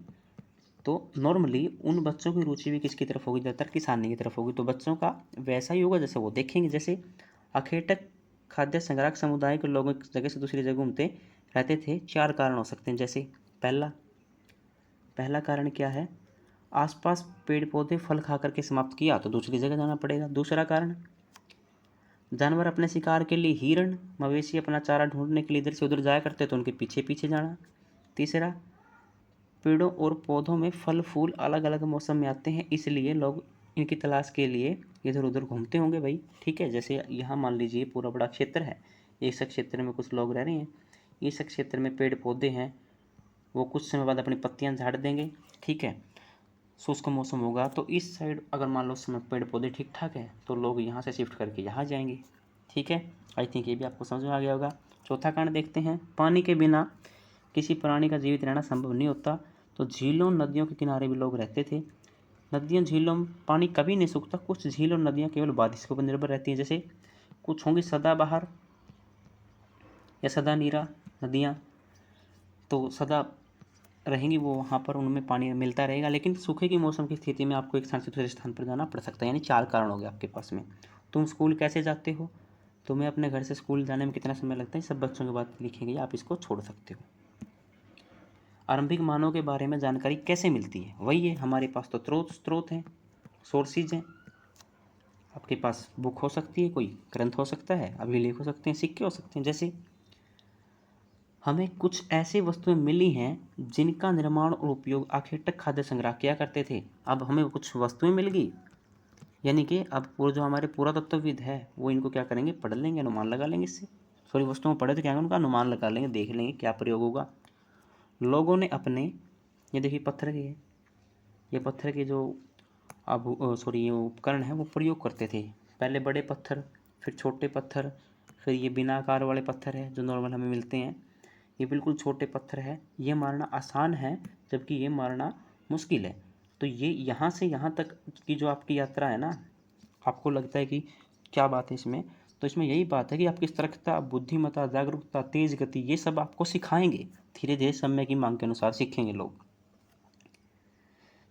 तो नॉर्मली उन बच्चों की रुचि भी किसकी तरफ होगी, ज़्यादातर किसानी की तरफ होगी। तो बच्चों का वैसा ही होगा जैसे वो देखेंगे। जैसे अखेटक खाद्य संग्राहक समुदाय के लोग एक जगह से दूसरी जगह घूमते रहते थे, 4 कारण हो सकते हैं। जैसे पहला कारण क्या है, आसपास पेड़ पौधे फल खा करके समाप्त किया तो दूसरी जगह जाना पड़ेगा। दूसरा कारण, जानवर अपने शिकार के लिए, हिरण मवेशी अपना चारा ढूंढने के लिए इधर से उधर जाया करते तो उनके पीछे पीछे जाना। तीसरा, पेड़ों और पौधों में फल फूल अलग अलग मौसम में आते हैं, इसलिए लोग इनकी तलाश के लिए इधर उधर घूमते होंगे भाई। ठीक है। जैसे यहाँ मान लीजिए पूरा बड़ा क्षेत्र है, इस क्षेत्र में कुछ लोग रह रहे हैं, इस क्षेत्र में पेड़ पौधे हैं, वो कुछ समय बाद अपनी पत्तियाँ झाड़ देंगे। ठीक है। शुष्क मौसम होगा तो इस साइड अगर मान लो उस समय पेड़ पौधे ठीक ठाक है तो लोग यहाँ से शिफ्ट करके यहाँ जाएंगे। ठीक है। आई थिंक ये भी आपको समझ में आ गया होगा। चौथा कारण देखते हैं, पानी के बिना किसी प्राणी का जीवित रहना संभव नहीं होता। तो झीलों नदियों के किनारे भी लोग रहते थे। नदियों झीलों में पानी कभी नहीं सूखता, कुछ झील और नदियाँ केवल बारिश के ऊपर निर्भर रहती हैं। जैसे कुछ होंगी सदाबहार या सदा नीरा नदियाँ, तो सदा रहेंगी वो, वहाँ पर उनमें पानी मिलता रहेगा। लेकिन सूखे की मौसम की स्थिति में आपको एक स्थान से दूसरे स्थान पर जाना पड़ सकता है। यानी 4 कारण हो गए आपके पास में। तुम स्कूल कैसे जाते हो, तुम्हें अपने घर से स्कूल जाने में कितना समय लगता है, सब बच्चों की बात लिखेंगे, आप इसको छोड़ सकते हो। आरंभिक मानव के बारे में जानकारी कैसे मिलती है, वही है, हमारे पास तो स्रोत हैं, सोर्सेज हैं। आपके पास बुक हो सकती है, कोई ग्रंथ हो सकता है, अभिलेख हो सकते हैं, सिक्के हो सकते हैं। जैसे हमें कुछ ऐसी वस्तुएं मिली हैं जिनका निर्माण और उपयोग आखेटक खाद्य संग्रह किया करते थे। अब हमें कुछ वस्तुएं मिल गई, यानी कि अब वो जो हमारे पुरातत्वविद है वो इनको क्या करेंगे, पढ़ लेंगे, अनुमान लगा लेंगे इससे। सॉरी, वस्तुओं पढ़े तो क्या होगा, उनका अनुमान लगा लेंगे, देख लेंगे क्या प्रयोग होगा। लोगों ने अपने, ये देखिए पत्थर के, ये पत्थर के जो अब सॉरी ये उपकरण है वो प्रयोग करते थे। पहले बड़े पत्थर, फिर छोटे पत्थर, फिर ये बिना आकार वाले पत्थर है जो नॉर्मल हमें मिलते हैं। ये बिल्कुल छोटे पत्थर है, ये मारना आसान है जबकि ये मारना मुश्किल है। तो ये यहाँ से यहाँ तक की जो आपकी यात्रा है ना, आपको लगता है कि क्या बात है इसमें, तो इसमें यही बात है कि आपकी सतर्कता, बुद्धिमत्ता, जागरूकता, तेज गति, ये सब आपको सिखाएंगे। धीरे धीरे समय की मांग के अनुसार सीखेंगे लोग।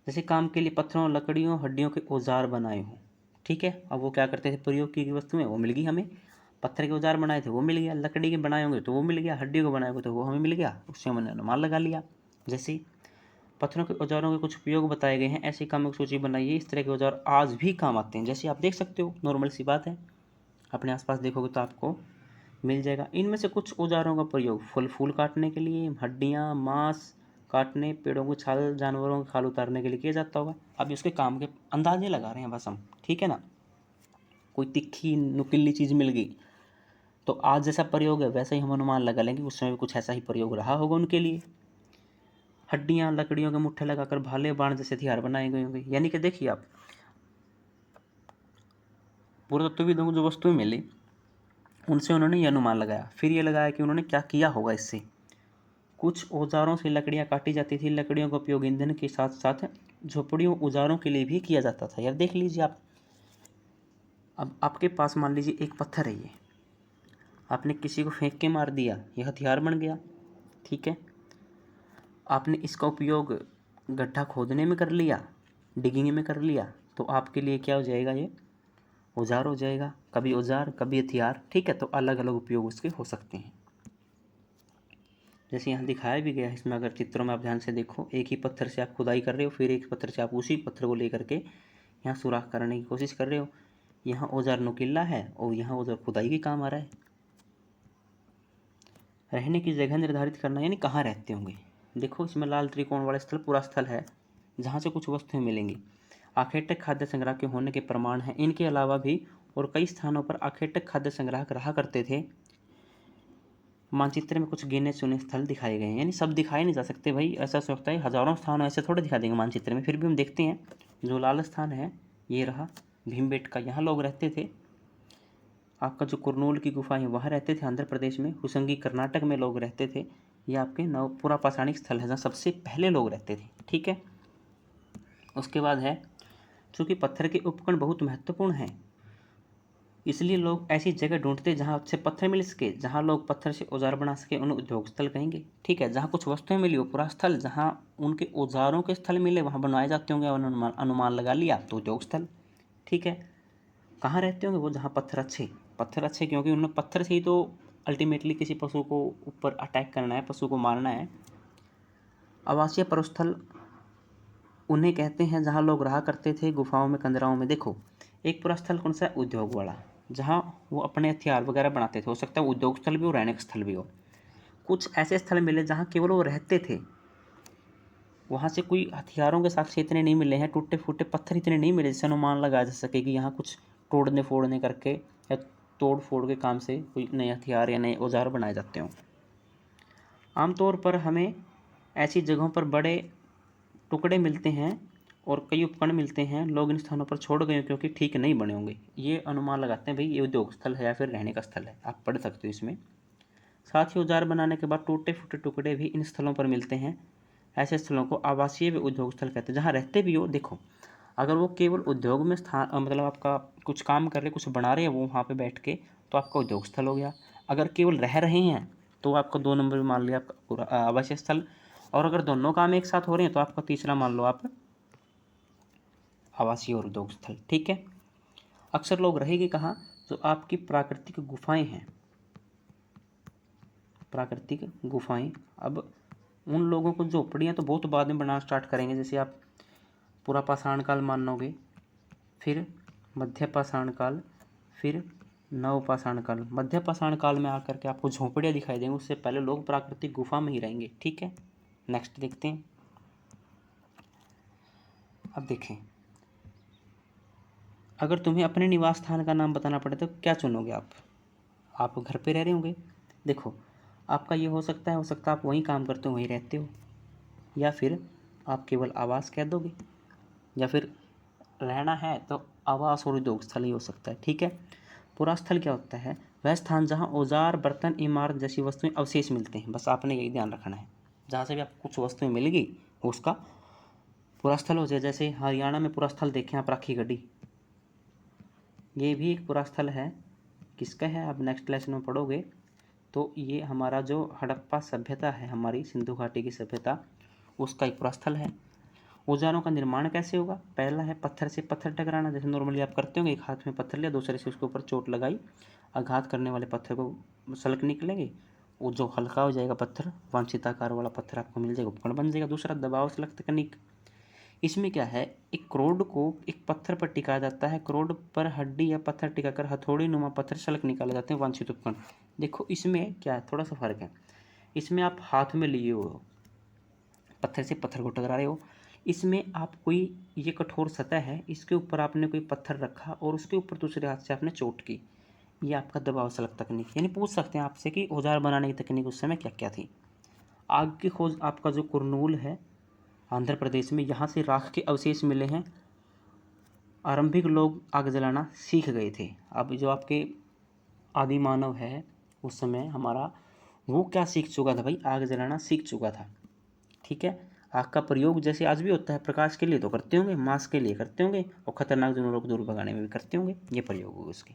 जैसे काम के लिए पत्थरों, लकड़ियों, हड्डियों के औजार बनाए हों। ठीक है। अब वो क्या करते थे, प्रयोग की गई वस्तुएं वो मिल गई हमें, पत्थर के औजार बनाए थे वो मिल गया, लकड़ी के बनाए होंगे तो वो मिल गया, हड्डियों को बनाए होंगे तो वो हमें मिल गया, उससे हमने अनुमान लगा लिया। जैसे पत्थरों के औजारों के कुछ उपयोग बताए गए हैं, ऐसी कामों की सूची बनाइए। इस तरह के औजार आज भी काम आते हैं, जैसे आप देख सकते हो, नॉर्मल सी बात है, अपने आसपास देखोगे तो आपको मिल जाएगा। इनमें से कुछ औजारों का प्रयोग फल फूल काटने के लिए, हड्डियाँ मांस काटने, पेड़ों की छाल, जानवरों की खाल उतारने के लिए किया जाता होगा। अभी उसके काम के अंदाजे लगा रहे हैं बस हम, ठीक है ना। कोई तिखी नुकीली चीज़ मिल गई तो आज जैसा प्रयोग है वैसा ही हम अनुमान लगा लेंगे उस समय भी कुछ ऐसा ही प्रयोग रहा होगा उनके लिए। हड्डियाँ लकड़ियों के मुट्ठे लगाकर भाले बाण जैसे हथियार बनाए गए होंगे। यानी कि देखिए आप, पुरातत्वविदों को जो वस्तुएं मिली उनसे उन्होंने ये अनुमान लगाया, फिर ये लगाया कि उन्होंने क्या किया होगा इससे। कुछ औजारों से लकड़ियाँ काटी जाती थी, लकड़ियों का उपयोग ईंधन के साथ साथ झोपड़ियों औजारों के लिए भी किया जाता था। यार देख लीजिए आप, अब आपके पास मान लीजिए एक पत्थर है, ये आपने किसी को फेंक के मार दिया, ये हथियार बन गया, ठीक है। आपने इसका उपयोग गड्ढा खोदने में कर लिया, डिगिंग में कर लिया, तो आपके लिए क्या हो जाएगा, ये औजार हो जाएगा। कभी औजार कभी हथियार, ठीक है। तो अलग अलग उपयोग उसके हो सकते हैं। जैसे यहाँ दिखाया भी गया है इसमें, अगर चित्रों में आप ध्यान से देखो, एक ही पत्थर से आप खुदाई कर रहे हो, फिर एक पत्थर से आप उसी पत्थर को लेकर के यहाँ सुराख करने की कोशिश कर रहे हो। यहाँ औजार नुकीला है और यहाँ औजार खुदाई के काम आ रहा है। रहने की जगह निर्धारित करना, यानी कहाँ रहते होंगे। देखो इसमें लाल त्रिकोण वाला स्थल पूरा स्थल है जहाँ से कुछ वस्तुएं मिलेंगी। आखेटक खाद्य संग्रह के होने के प्रमाण हैं। इनके अलावा भी और कई स्थानों पर आखेटक खाद्य संग्राहक रहा करते थे। मानचित्र में कुछ गिने चुने स्थल दिखाए गए हैं, यानी सब दिखाए नहीं जा सकते भाई, ऐसा सोचता है हजारों स्थान ऐसे थोड़े दिखा देंगे मानचित्र में। फिर भी हम देखते हैं, जो लाल स्थान है ये रहा भीमबेटका, यहाँ लोग रहते थे। आपका जो कुरनूल की गुफा है वहाँ रहते थे आंध्र प्रदेश में। हुसंगी कर्नाटक में लोग रहते थे। ये आपके नवपुरा पाषाणिक स्थल है जहाँ सबसे पहले लोग रहते थे, ठीक है। उसके बाद है, चूँकि पत्थर के उपकरण बहुत महत्वपूर्ण हैं, इसलिए लोग ऐसी जगह ढूंढते जहाँ अच्छे पत्थर मिल सके, जहाँ लोग पत्थर से औजार बना सके, उन्हें उद्योग स्थल कहेंगे, ठीक है। जहाँ कुछ वस्तुएं मिली, वो पूरा स्थल, जहाँ उनके औजारों के स्थल मिले वहाँ बनवाए जाते होंगे, और अनुमान लगा लिया तो उद्योग स्थल, ठीक है। कहाँ रहते होंगे वो, जहाँ पत्थर अच्छे, क्योंकि उन्हें पत्थर से ही तो अल्टीमेटली किसी पशु को ऊपर अटैक करना है, पशु को मारना है। आवासीय प्रस्थल उन्हें कहते हैं जहाँ लोग रहा करते थे, गुफाओं में, कंदराओं में। देखो एक पूरा स्थल कौन सा है, उद्योग वाला, जहाँ वो अपने हथियार वगैरह बनाते थे। हो सकता है उद्योग स्थल भी हो, रहने का स्थल भी हो। कुछ ऐसे स्थल मिले जहाँ केवल वो रहते थे, वहाँ से कोई हथियारों के साक्ष्य इतने नहीं मिले हैं, टूटे फूटे पत्थर इतने नहीं मिले जिससे अनुमान लगाया जा सके कि यहाँ कुछ तोड़ने फोड़ने करके या तोड़ फोड़ के काम से कोई नए हथियार या नए औजार बनाए जाते हों। आमतौर पर हमें ऐसी जगहों पर बड़े टुकड़े मिलते हैं और कई उपकरण मिलते हैं। लोग इन स्थानों पर छोड़ गए क्योंकि ठीक नहीं बने होंगे। ये अनुमान लगाते हैं भाई ये उद्योग स्थल है या फिर रहने का स्थल है, आप पढ़ सकते हो इसमें। साथ ही औजार बनाने के बाद टूटे फूटे टुकड़े भी इन स्थलों पर मिलते हैं। ऐसे स्थलों को आवासीय व उद्योग स्थल कहते हैं, जहाँ रहते भी हो। देखो अगर वो केवल उद्योग में स्थान, मतलब आपका कुछ काम कर रहे, कुछ बना रहे हैं वो वहाँ पे बैठ के, तो आपका उद्योग स्थल हो गया। अगर केवल रह रहे हैं तो आपका 2 नंबर मान लिया आपका पूरा आवासीय स्थल। और अगर दोनों काम एक साथ हो रहे हैं तो आपका तीसरा मान लो आप आवासीय और उद्योग स्थल, ठीक है। अक्सर लोग रहेंगे कहाँ, जो आपकी प्राकृतिक गुफाएं हैं, प्राकृतिक गुफाएं। अब उन लोगों को झोपड़ियाँ तो बहुत बाद में बनाना स्टार्ट करेंगे, जैसे आप पूरा पाषाण काल मान लोगे, फिर मध्य पाषाण काल, फिर नव पाषाण काल। मध्य पाषाण काल में आकर के आपको झोपड़ियाँ दिखाई देंगी, उससे पहले लोग प्राकृतिक गुफा में ही रहेंगे, ठीक है। नेक्स्ट देखते हैं। अब देखें, अगर तुम्हें अपने निवास स्थान का नाम बताना पड़े तो क्या चुनोगे आप घर पे रह रहे होंगे। देखो आपका ये हो सकता है आप वहीं काम करते हो, वहीं रहते हो, या फिर आप केवल आवास कह दोगे, या फिर रहना है तो आवास और उद्योग स्थल ही हो सकता है, ठीक है। पूरा स्थल क्या होता है, वह स्थान जहाँ औजार बर्तन इमारत जैसी वस्तुएं अवशेष मिलते हैं। बस आपने यही ध्यान रखना है, जहाँ से भी आपको कुछ वस्तुएं मिलेगी उसका पूरा स्थल हो जाए। जैसे हरियाणा में पूरा स्थल देखें आप, राखी गढ़ी, ये भी एक पूरा स्थल है। किसका है, आप नेक्स्ट लेसन में पढ़ोगे। तो ये हमारा जो हड़प्पा सभ्यता है, हमारी सिंधु घाटी की सभ्यता, उसका एक पूरा स्थल है। औजारों का निर्माण कैसे होगा, पहला है पत्थर से पत्थर टकराना, जैसे नॉर्मली आप करते होंगे, एक हाथ में पत्थर लिया, दूसरे से उसके ऊपर चोट लगाई, आघात करने वाले पत्थर को सलक निकलेंगे, वो जो हल्का हो जाएगा पत्थर, वांछित आकार वाला पत्थर आपको मिल जाएगा, उपकरण बन जाएगा। दूसरा दबाव सलक तकनीक, इसमें क्या है, एक क्रोड को एक पत्थर पर टिकाया जाता है, क्रोड पर हड्डी या पत्थर टिकाकर हथौड़ी नुमा पत्थर सलक निकाले जाते हैं, वांछित उपकरण। देखो इसमें क्या है, थोड़ा सा फर्क है। इसमें आप हाथ में लिए हो, पत्थर से पत्थर को टकरा रहे हो। इसमें आप कोई, ये कठोर सतह है, इसके ऊपर आपने कोई पत्थर रखा और उसके ऊपर दूसरे हाथ से आपने चोट की, ये आपका दबाव सलक तकनीक। यानी पूछ सकते हैं आपसे कि औजार बनाने की तकनीक उस समय क्या क्या थी। आग की खोज, आपका जो कुरनूल है आंध्र प्रदेश में, यहाँ से राख के अवशेष मिले हैं। आरंभिक लोग आग जलाना सीख गए थे। अब जो आपके आदि मानव है उस समय हमारा, वो क्या सीख चुका था भाई, आग जलाना सीख चुका था। ठीक है, आग का प्रयोग जैसे आज भी होता है, प्रकाश के लिए तो करते होंगे, मांस के लिए करते होंगे, और खतरनाक जानवरों को दूर भगाने में भी करते होंगे, ये प्रयोग होगा उसके।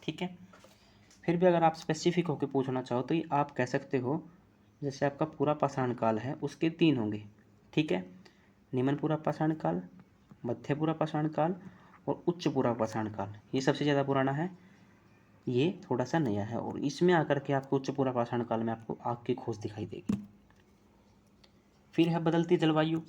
ठीक है, फिर भी अगर आप स्पेसिफिक होकर पूछना चाहो तो ये आप कह सकते हो, जैसे आपका पूरा पाषाण काल है उसके 3 होंगे। ठीक है, निम्न पूरा पाषाण काल, मध्य पूरा पाषाण काल और उच्च पूरा पाषाण काल। ये सबसे ज़्यादा पुराना है, ये थोड़ा सा नया है, और इसमें आकर के आपको उच्च पूरा पाषाण काल में आपको आग की खोज दिखाई देगी। फिर है बदलती जलवायु।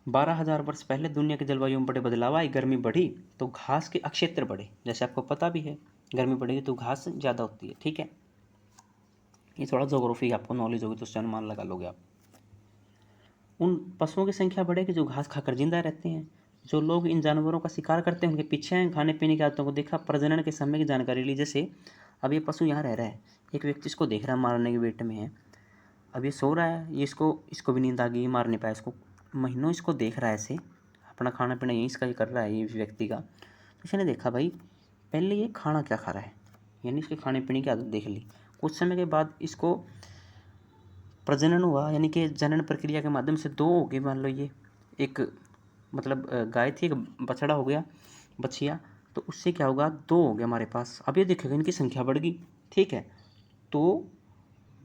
12,000 वर्ष पहले दुनिया की जलवायु में बड़े बदलाव आए, गर्मी बढ़ी तो घास के अक्षेत्र बढ़े, जैसे आपको पता भी है गर्मी बढ़ेगी तो घास ज़्यादा होती है। ठीक है, ये थोड़ा ज्योग्राफी आपको नॉलेज होगी तो उससे अनुमान लगा लोगे आप। उन पशुओं की संख्या बढ़ेगी जो घास खाकर जिंदा रहते हैं। जो लोग इन जानवरों का शिकार करते हैं उनके पीछे हैं, खाने पीने की आदतों को देखा, प्रजनन के समय की जानकारी ली। जैसे अब ये पशु यहाँ रह रहा है, एक व्यक्ति इसको देख रहा है, मारने के वेट में है, अब ये सो रहा है, ये इसको भी नींद आ गई, मार नहीं पाया इसको, महीनों इसको देख रहा है, ऐसे अपना खाना पीना यहीं इसका ही कर रहा है ये व्यक्ति का। तो इसने देखा भाई पहले ये खाना क्या खा रहा है, यानी इसके खाने पीने की आदत देख ली। कुछ समय के बाद इसको प्रजनन हुआ, यानी कि जनन प्रक्रिया के माध्यम से 2 हो गए। मान लो ये एक मतलब गाय थी, एक बछड़ा हो गया, बछिया, तो उससे क्या होगा, 2 हो गया हमारे पास। अब ये देखिएगा इनकी संख्या बढ़ गई। ठीक है, तो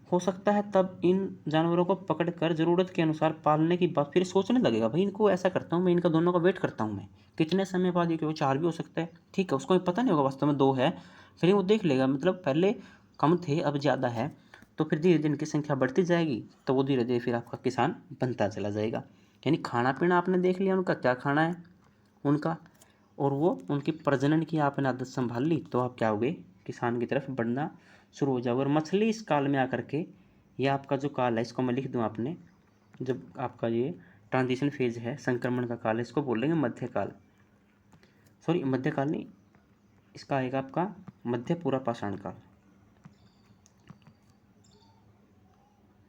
हो सकता है तब इन जानवरों को पकड़ कर ज़रूरत के अनुसार पालने की बात, फिर सोचने लगेगा भाई इनको ऐसा करता हूँ मैं, इनका दोनों का वेट करता हूँ मैं, कितने समय बाद ये, 4 भी हो सकता है। ठीक है, उसको पता नहीं होगा वास्तव में 2 है, फिर वो देख लेगा मतलब पहले कम थे अब ज़्यादा है, तो फिर धीरे धीरे इनकी संख्या बढ़ती जाएगी, तो वो धीरे धीरे फिर आपका किसान बनता चला जाएगा। यानी खाना पीना आपने देख लिया उनका क्या खाना है उनका, और वो उनकी प्रजनन की आपने आदत संभाल ली, तो आप क्या हो गए, किसान की तरफ बढ़ना शुरू हो जाओगे। और मछली इस काल में आकर के, यह आपका जो काल है इसको मैं लिख दूं आपने, जब आपका ये ट्रांजिशन फेज है, संक्रमण का काल है, इसको बोलेंगे मध्यकाल, सॉरी मध्यकाल नहीं, इसका आएगा आपका मध्य पूरा पाषाण काल,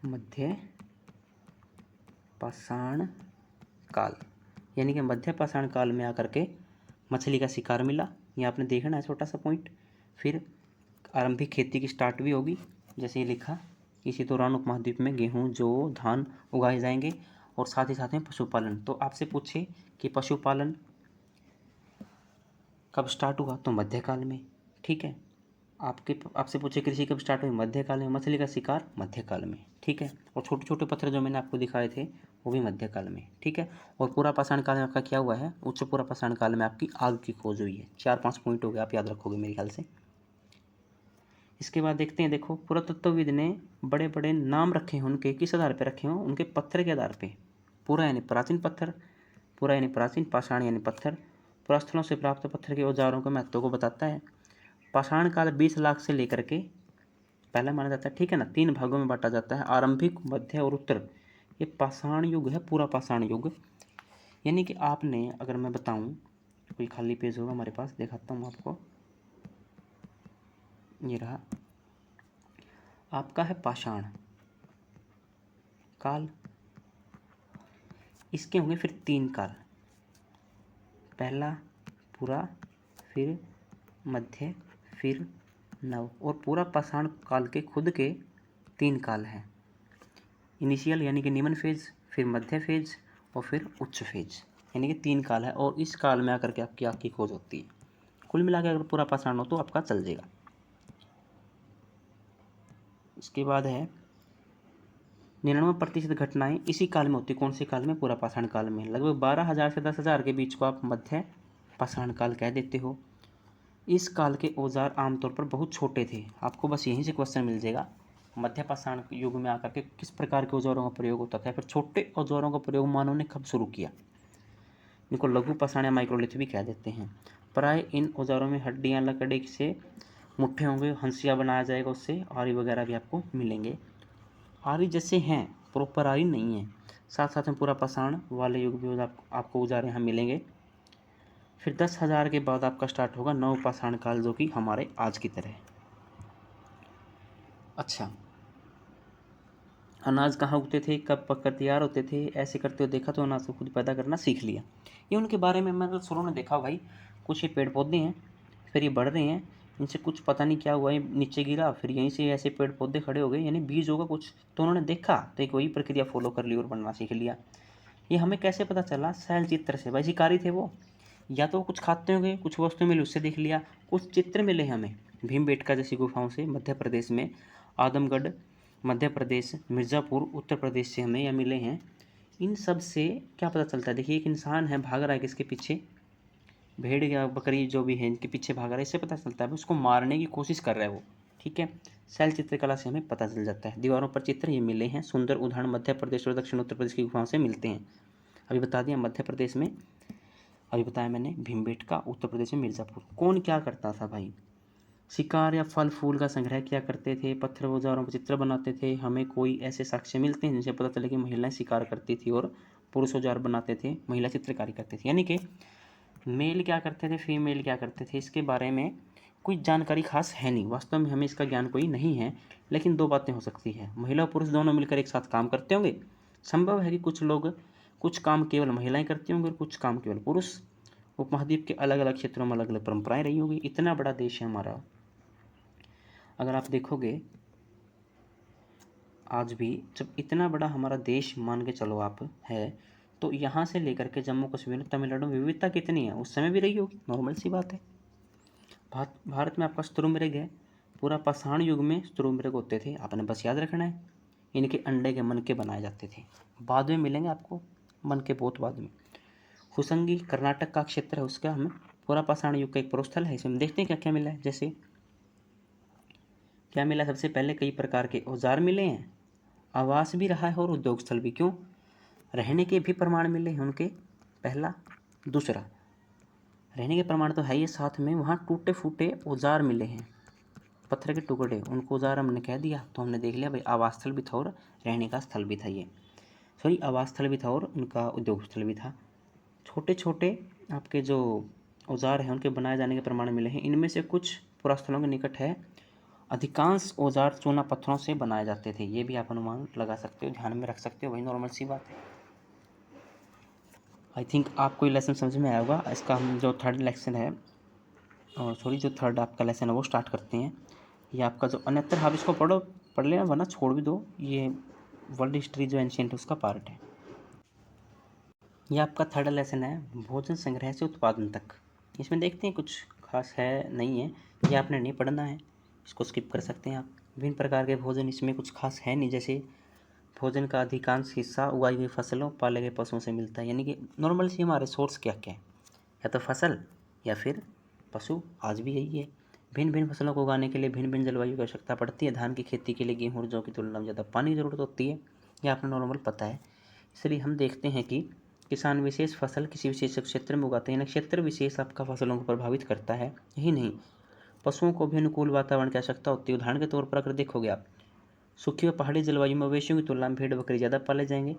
मध्य पाषाण काल। यानी कि मध्य पाषाण काल में आकर के मछली का शिकार मिला, ये आपने देखना है छोटा सा पॉइंट। फिर आरंभिक खेती की स्टार्ट भी होगी, जैसे ये लिखा, इसी दौरान उपमहाद्वीप में गेहूं, जौ, धान उगाए जाएंगे, और साथ ही साथ में पशुपालन। तो आपसे पूछे कि पशुपालन कब स्टार्ट हुआ, तो मध्यकाल में। ठीक है, आपसे पूछे कृषि कब स्टार्ट हुई, मध्यकाल में। मछली का शिकार मध्यकाल में। ठीक है, और छोटे छोटे पत्थर जो मैंने आपको दिखाए थे वो भी मध्यकाल में। ठीक है, और पूरा पाषाण काल में आपका क्या हुआ है, उच्च पूरा पाषाण काल में आपकी आग की खोज हुई है। 4-5 पॉइंट हो गए, आप याद रखोगे मेरे ख्याल से। इसके बाद देखते हैं, देखो पुरातत्वविद ने बड़े बड़े नाम रखे हैं उनके, किस आधार पर रखे हों, उनके पत्थर के आधार पे। पूरा यानी प्राचीन पत्थर, पूरा यानी प्राचीन, पाषाण यानी पत्थर। पुरास्थलों से प्राप्त पत्थर के औजारों के महत्व को बताता है। पाषाण काल 20 लाख से लेकर के पहला माना जाता है। ठीक है ना, 3 भागों में बांटा जाता है, आरंभिक, मध्य और उत्तर। ये पाषाण युग है, पूरा पाषाण युग। यानी कि आपने, अगर मैं बताऊं, कोई खाली पेज होगा हमारे पास, दिखाता हूँ आपको, ये रहा आपका है पाषाण काल। इसके होंगे फिर 3 काल, पहला पूरा, फिर मध्य, फिर नव। और पूरा पाषाण काल के खुद के 3 काल हैं, इनिशियल यानी कि निम्न फेज, फिर मध्य फेज और फिर उच्च फेज, यानी कि 3 काल है। और इस काल में आकर के आपकी आग की खोज होती है। कुल मिला के अगर पूरा पाषाण हो तो आपका चल जाएगा। इसके बाद है 99% घटनाएं इसी काल में होती है। कौन से काल में, पूरा पाषाण काल में। लगभग 12,000 से 10,000 के बीच को आप मध्य पाषाण काल कह देते हो। इस काल के औजार आमतौर पर बहुत छोटे थे। आपको बस यहीं से क्वेश्चन मिल जाएगा, मध्य पाषाण युग में आकर के किस प्रकार के औजारों का प्रयोग होता था, फिर छोटे औजारों का प्रयोग मानव ने कब शुरू किया। इनको लघु पाषाण या माइक्रोलिथ भी कह देते हैं। प्राय इन औजारों में हड्डियाँ, लकड़ी से मुट्ठे होंगे, हंसिया बनाया जाएगा उससे, आरी वगैरह भी आपको मिलेंगे। आरी जैसे हैं, प्रॉपर आरी नहीं है। साथ साथ में पूरा पाषाण वाले युग भी आपको औजार यहाँ मिलेंगे। फिर 10,000 के बाद आपका स्टार्ट होगा नव पाषाण काल, जो कि हमारे आज की तरह है। अच्छा, अनाज कहाँ उगते थे, कब पककर तैयार होते थे, ऐसे करते हुए देखा तो अनाज को खुद पैदा करना सीख लिया। ये उनके बारे में मैं शुरू में देखा भाई, कुछ ये पेड़ पौधे हैं, फिर ये बढ़ रहे हैं, इनसे कुछ पता नहीं क्या हुआ, ये नीचे गिरा, फिर यहीं से ऐसे पेड़ पौधे खड़े हो गए, यानी बीज होगा कुछ, तो उन्होंने देखा तो एक वही प्रक्रिया फॉलो कर ली और बनना सीख लिया। ये हमें कैसे पता चला, शैल चित्र से। भाई शिकारी थे वो, या तो वो कुछ खाते होंगे, कुछ वस्तु मिली उससे देख लिया, कुछ चित्र मिले हमें भीमबेटका जैसी गुफाओं से, मध्य प्रदेश में आदमगढ़ मध्य प्रदेश, मिर्ज़ापुर उत्तर प्रदेश से हमें यह मिले हैं। इन सब से क्या पता चलता है, देखिए एक इंसान है भाग रहा है किसके पीछे, भेड़ या बकरी जो भी है इनके पीछे भाग रहा है, इससे पता चलता है उसको मारने की कोशिश कर रहा है वो, ठीक है। शैल चित्रकला से हमें पता चल जाता है। दीवारों पर चित्र ये मिले हैं, सुंदर उदाहरण मध्य प्रदेश और दक्षिण उत्तर प्रदेश की गुफाओं से मिलते हैं। अभी बता दिया मध्य प्रदेश में, अभी बताया मैंने भीमबेटका, उत्तर प्रदेश में मिर्ज़ापुर। कौन क्या करता था भाई, शिकार या फल फूल का संग्रह किया करते थे, पत्थर औजारों पर चित्र बनाते थे। हमें कोई ऐसे साक्ष्य मिलते हैं जिनसे पता चले कि महिलाएं शिकार करती थी और पुरुष औजार बनाते थे, महिला चित्रकारी करती थी। यानी कि मेल क्या करते थे, फीमेल क्या करते थे, इसके बारे में कोई जानकारी खास है नहीं। वास्तव में हमें इसका ज्ञान कोई नहीं है, लेकिन दो बातें हो सकती है, महिला और पुरुष दोनों मिलकर एक साथ काम करते होंगे। संभव है कि कुछ काम केवल महिलाएं करती होंगी और कुछ काम केवल पुरुष। उपमहाद्वीप के अलग अलग क्षेत्रों में अलग अलग परंपराएं रही होगी। इतना बड़ा देश है हमारा, अगर आप देखोगे आज भी जब इतना बड़ा हमारा देश मान के चलो आप है, तो यहाँ से लेकर के जम्मू कश्मीर तमिलनाडु में विविधता कितनी है, उस समय भी रही होगी, नॉर्मल सी बात है। भारत में आपका स्तुरुमृग है, पूरा पाषाण युग में स्तुरुमृग होते थे, आपने बस याद रखना है। इनके अंडे के मनके बनाए जाते थे, बाद में मिलेंगे आपको मनके बहुत बाद में। हुसंगी कर्नाटक का क्षेत्र है, उसका हमें पूरा पाषाण युग का एक प्रोस्थल है। इसमें देखते हैं क्या क्या मिला है। जैसे क्या मिला, सबसे पहले कई प्रकार के औजार मिले हैं, आवास भी रहा है और उद्योग स्थल भी। क्यों, रहने के भी प्रमाण मिले हैं उनके, पहला। दूसरा, रहने के प्रमाण तो है ही, साथ में वहाँ टूटे फूटे औजार मिले हैं, पत्थर के टुकड़े, उनको औजार हमने कह दिया, तो हमने देख लिया भाई आवास स्थल भी था और रहने का स्थल भी था। ये सॉरी, आवास स्थल भी था और उनका उद्योग स्थल भी था। छोटे छोटे आपके जो औजार हैं उनके बनाए जाने के प्रमाण मिले हैं। इनमें से कुछ पुरास्थलों के निकट है। अधिकांश औजार चूना पत्थरों से बनाए जाते थे, ये भी आप अनुमान लगा सकते हो, ध्यान में रख सकते हो, वही नॉर्मल सी बात है। आई थिंक आपको ये लेसन समझ में आया होगा। इसका हम जो थर्ड लेसन है, और सॉरी जो थर्ड आपका लेसन है वो स्टार्ट करते हैं। ये आपका जो अन्यत्र, आप इसको पढ़ लेना वरना छोड़ भी दो, ये वर्ल्ड हिस्ट्री जो एंशिएंट उसका पार्ट है। ये आपका थर्ड लेसन है, भोजन संग्रह से उत्पादन तक। इसमें देखते हैं कुछ खास है नहीं है, ये आपने नहीं पढ़ना है, इसको स्किप कर सकते हैं आप। विभिन्न प्रकार के भोजन, इसमें कुछ खास है नहीं। जैसे भोजन का अधिकांश हिस्सा उगाई हुई फसलों, पाले गए पशुओं से मिलता है। यानी कि नॉर्मल सी हमारे सोर्स क्या क्या है, या तो फसल या फिर पशु, आज भी यही है। भिन्न भिन्न फसलों को उगाने के लिए भिन्न भिन्न जलवायु की आवश्यकता पड़ती है। धान की खेती के लिए गेहूँ और जौ की तुलना में ज़्यादा पानी की ज़रूरत होती है, यह आपने नॉर्मल पता है। इसलिए हम देखते हैं कि किसान विशेष फसल किसी विशेष क्षेत्र में उगाते हैं, क्षेत्र विशेष आपका फसलों को प्रभावित करता है। यही नहीं, पशुओं को भी अनुकूल वातावरण की आवश्यकता होती है। उदाहरण के तौर पर अगर देखोगे आप, सूखी व पहाड़ी जलवायु में मवेशियों की तुलना में भेड़ बकरी ज़्यादा पाले जाएंगे।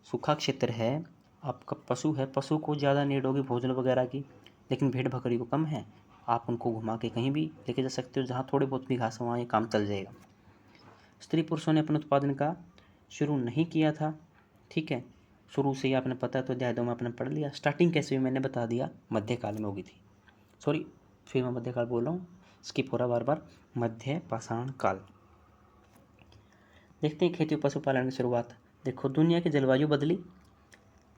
सूखा क्षेत्र है, आपका पशु है, पशु को ज़्यादा नीड होगी भोजन वगैरह की, लेकिन भेड़ बकरी को कम है। आप उनको घुमा के कहीं भी लेके जा सकते हो, जहाँ थोड़ी बहुत भी घास हो वहाँ ये काम चल जाएगा। स्त्री पुरुषों ने अपने उत्पादन का शुरू नहीं किया था, ठीक है, शुरू से ही आपने पता है, तो अध्याय 2 में आपने पढ़ लिया। स्टार्टिंग कैसे हुई मैंने बता दिया, मध्यकाल में होगी थी। सॉरी, फिर मैं मध्यकाल बोल रहा हूँ, स्किप हो रहा बार बार, मध्य पाषाण काल। देखते हैं खेती और पशुपालन की शुरुआत। देखो, दुनिया की जलवायु बदली,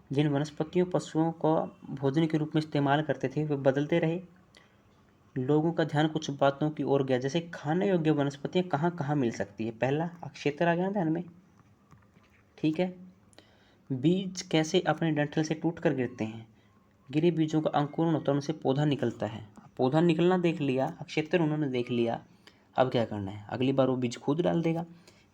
जिन वनस्पतियों पशुओं को भोजन के रूप में इस्तेमाल करते थे वे बदलते रहे। लोगों का ध्यान कुछ बातों की ओर गया, जैसे खाने योग्य वनस्पतियाँ कहाँ कहाँ मिल सकती है। पहला क्षेत्र आ गया ध्यान में, ठीक है। बीज कैसे अपने डंठल से टूट कर गिरते हैं, गिरे बीजों का अंकुरण होता है, उनसे पौधा निकलता है। पौधा निकलना देख लिया, क्षेत्र उन्होंने देख लिया, अब क्या करना है, अगली बार वो बीज खुद डाल देगा।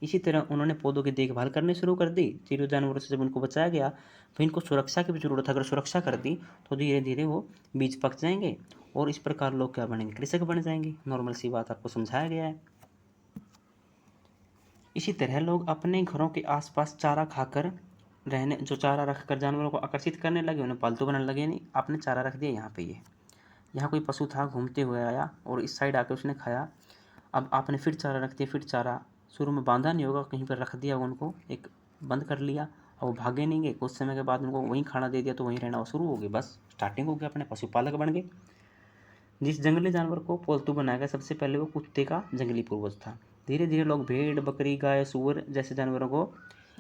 इसी तरह उन्होंने पौधों की देखभाल करनी शुरू कर दी। चिड़ियों जानवरों से जब उनको बचाया गया, फिर इनको सुरक्षा की भी ज़रूरत है। अगर सुरक्षा कर दी तो धीरे धीरे वो बीज पक जाएंगे और इस प्रकार लोग क्या बनेंगे, कृषक बन जाएंगे। नॉर्मल सी बात आपको समझाया गया है। इसी तरह लोग अपने घरों के आसपास चारा खाकर रहने, जो चारा रखकर जानवरों को आकर्षित करने लगे, उन्हें पालतू बनाने लगे। नहीं, आपने चारा रख दिया यहाँ पे, ये यहाँ कोई पशु था घूमते हुए आया और इस साइड आकर उसने खाया। अब आपने फिर चारा रख दिया, फिर चारा शुरू में बांधा नहीं होगा, कहीं पर रख दिया, उनको एक बंद कर लिया और वो भागे नहीं गए। कुछ समय के बाद उनको वहीं खाना दे दिया तो वहीं रहना शुरू हो गए। बस स्टार्टिंग हो गया, अपने पशुपालक बन गए। जिस जंगली जानवर को पालतू बनाया गया, सबसे पहले वो कुत्ते का जंगली पूर्वज था। धीरे धीरे लोग भेड़, बकरी, गाय, सूअर जैसे जानवरों को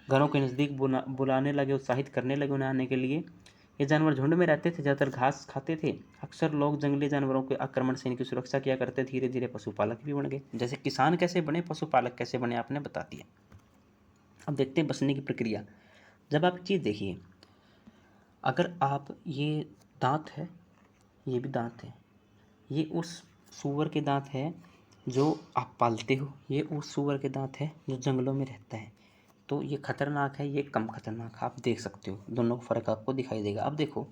घरों के नज़दीक बुलाने लगे, उत्साहित करने लगे उन्हें आने के लिए। ये जानवर झुंड में रहते थे, ज़्यादातर घास खाते थे। अक्सर लोग जंगली जानवरों के आक्रमण से इनकी सुरक्षा किया करते। धीरे धीरे पशुपालक भी बन गए। जैसे किसान कैसे बने, पशुपालक कैसे बने, आपने बता दिया। अब देखते हैं बचने की प्रक्रिया। जब आप चीज़ देखिए, अगर आप, ये दांत है, ये भी दांत है, ये उस सूअर के दांत है जो आप पालते हो, ये उस सूअर के दांत है जो जंगलों में रहता है। तो ये खतरनाक है, ये कम खतरनाक है। आप देख सकते हो, दोनों का फ़र्क आपको दिखाई देगा। अब देखो,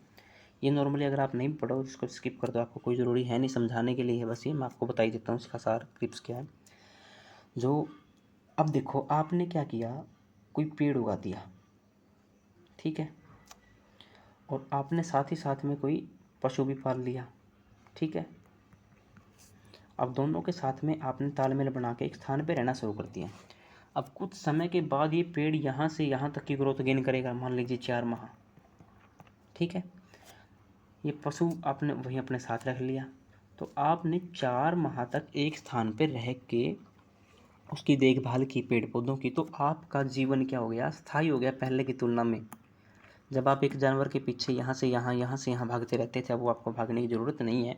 ये नॉर्मली अगर आप नहीं पढ़ो, इसको स्किप कर दो, आपको कोई ज़रूरी है नहीं, समझाने के लिए है बस ये, मैं आपको बता ही देता हूँ इसका सार टिप्स क्या है। जो अब देखो, आपने क्या किया, कोई पेड़ उगा दिया, ठीक है, और आपने साथ ही साथ में कोई पशु भी पाल लिया, ठीक है। अब दोनों के साथ में आपने तालमेल बना के एक स्थान पे रहना शुरू कर दिया। अब कुछ समय के बाद ये पेड़ यहाँ से यहाँ तक की ग्रोथ गेन करेगा, मान लीजिए 4 माह, ठीक है। ये पशु आपने वहीं अपने साथ रख लिया, तो आपने 4 माह तक एक स्थान पर रह के उसकी देखभाल की, पेड़ पौधों की, तो आपका जीवन क्या हो गया, स्थायी हो गया पहले की तुलना में। जब आप एक जानवर के पीछे यहाँ से यहाँ, यहाँ से यहाँ भागते रहते थे, अब वो आपको भागने की ज़रूरत नहीं है।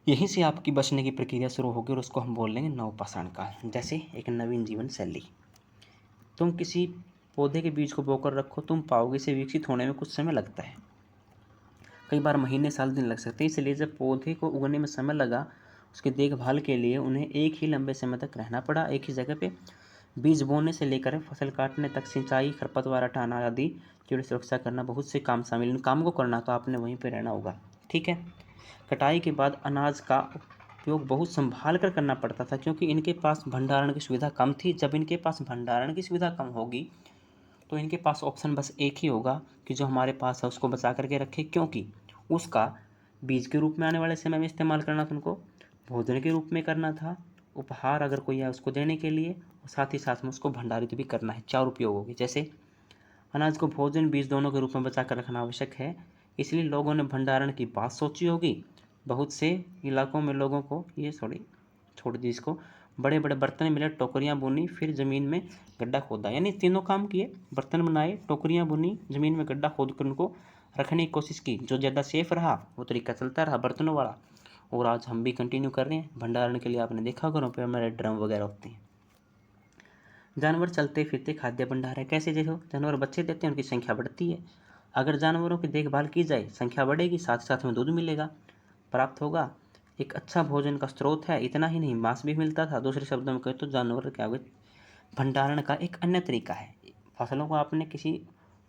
यहीं से आपकी बचने की प्रक्रिया शुरू होगी और उसको हम बोल लेंगे नवपाषाण काल, जैसे एक नवीन जीवन शैली। तुम किसी पौधे के बीज को बोकर रखो, तुम पाओगे इसे विकसित होने में कुछ समय लगता है, कई बार महीने, साल, दिन लग सकते हैं। इसलिए जब पौधे को उगने में समय लगा, उसकी देखभाल के लिए उन्हें एक ही लंबे समय तक रहना पड़ा, एक ही जगह पे। बीज बोने से लेकर फसल काटने तक, सिंचाई, खरपतवार हटाना आदि की सुरक्षा करना, बहुत से काम शामिल। इन काम को करना तो आपने वहीं पर रहना होगा, ठीक है। कटाई के बाद अनाज का उपयोग बहुत संभाल कर करना पड़ता था, क्योंकि इनके पास भंडारण की सुविधा कम थी। जब इनके पास भंडारण की सुविधा कम होगी तो इनके पास ऑप्शन बस एक ही होगा कि जो हमारे पास है उसको बचा करके रखे, क्योंकि उसका बीज के रूप में आने वाले समय में इस्तेमाल करना था, उनको भोजन के रूप में करना था, उपहार अगर कोई है उसको देने के लिए, और साथ ही साथ में उसको भंडारित भी करना है। 4 उपयोग होंगे। जैसे अनाज को भोजन, बीज दोनों के रूप में बचा कर रखना आवश्यक है, इसलिए लोगों ने भंडारण की बात सोची होगी। बहुत से इलाकों में लोगों को ये छोड़ दी इसको, बड़े बड़े बर्तन मिले, टोकरियाँ बुनी, फिर ज़मीन में गड्ढा खोदा, यानी तीनों काम किए, बर्तन बनाए, टोकरियाँ बुनी, ज़मीन में गड्ढा खोद कर उनको रखने की कोशिश की। जो ज़्यादा सेफ रहा वो तरीका चलता रहा बर्तनों वाला, और आज हम भी कंटिन्यू कर रहे हैं। भंडारण के लिए आपने देखा घरों पे हमारे ड्रम वगैरह होते हैं। जानवर चलते फिरते खाद्य भंडार है। कैसे, देखो, जानवर बच्चे देते हैं, उनकी संख्या बढ़ती है। अगर जानवरों की देखभाल की जाए, संख्या बढ़ेगी, साथ साथ में दूध मिलेगा, प्राप्त होगा, एक अच्छा भोजन का स्रोत है। इतना ही नहीं, मांस भी मिलता था। दूसरे शब्दों में कहें तो जानवर क्या हुए, भंडारण का एक अन्य तरीका है। फसलों को आपने किसी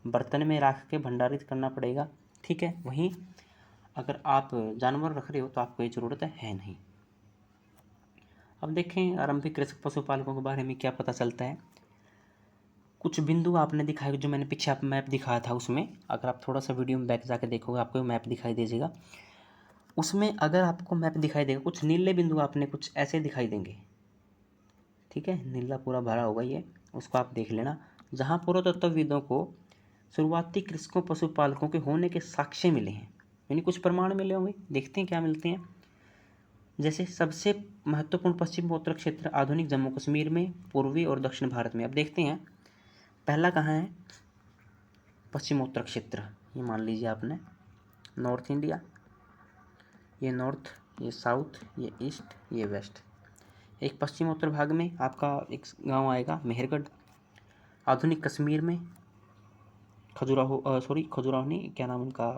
बर्तन में रख के भंडारित करना पड़ेगा, ठीक है। वहीं अगर आप जानवर रख रहे हो तो आपको ये ज़रूरत है नहीं। अब देखें आरंभिक कृषक पशुपालकों के बारे में क्या पता चलता है। कुछ बिंदु आपने दिखाए, जो मैंने पीछे आप मैप दिखाया था, उसमें अगर आप थोड़ा सा वीडियो में बैक जाकर देखोगे आपको मैप दिखाई दीजिएगा। उसमें अगर आपको मैप दिखाई देगा, कुछ नीले बिंदु आपने कुछ ऐसे दिखाई देंगे, ठीक है, नीला पूरा भरा होगा ये, उसको आप देख लेना। जहाँ पुरातत्वविदों को शुरुआती कृषकों, पशुपालकों के होने के साक्ष्य मिले हैं, यानी कुछ प्रमाण मिले होंगे। देखते हैं क्या मिलते हैं। जैसे सबसे महत्वपूर्ण पश्चिमोत्तर क्षेत्र आधुनिक जम्मू कश्मीर में, पूर्वी और दक्षिण भारत में। अब देखते हैं पहला कहाँ है, पश्चिमोत्तर क्षेत्र, ये मान लीजिए आपने नॉर्थ इंडिया, ये नॉर्थ, ये साउथ, ये ईस्ट, ये वेस्ट। एक पश्चिमोत्तर भाग में आपका एक गांव आएगा मेहरगढ़। आधुनिक कश्मीर में खजुराहो नहीं, क्या नाम उनका,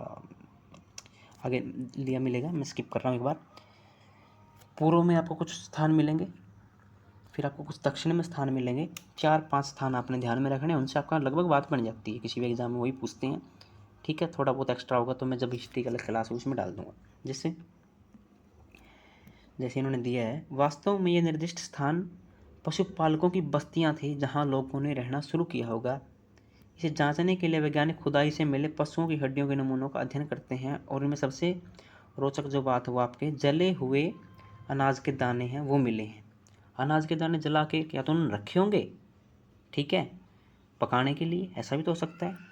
आगे लिया मिलेगा, मैं स्किप कर रहा हूँ एक बार। पूर्व में आपको कुछ स्थान मिलेंगे, फिर आपको कुछ दक्षिण में स्थान मिलेंगे, 4-5 स्थान आपने ध्यान में रखने हैं, उनसे आपका लगभग बात बन जाती है, किसी भी एग्जाम में वही पूछते हैं। ठीक है, थोड़ा बहुत एक्स्ट्रा होगा तो मैं जब हिस्ट्री का क्लास हो उसमें डाल दूंगा। जिससे जैसे इन्होंने दिया है, वास्तव में ये निर्दिष्ट स्थान पशुपालकों की बस्तियां थी जहां लोगों ने रहना शुरू किया होगा। इसे जांचने के लिए वैज्ञानिक खुदाई से मिले पशुओं की हड्डियों के नमूनों का अध्ययन करते हैं, और इनमें सबसे रोचक जो बात है वो आपके जले हुए अनाज के दाने हैं वो मिले हैं। अनाज के दाने जला के क्या तो उन्होंने रखे होंगे, ठीक है, पकाने के लिए, ऐसा भी तो हो सकता है।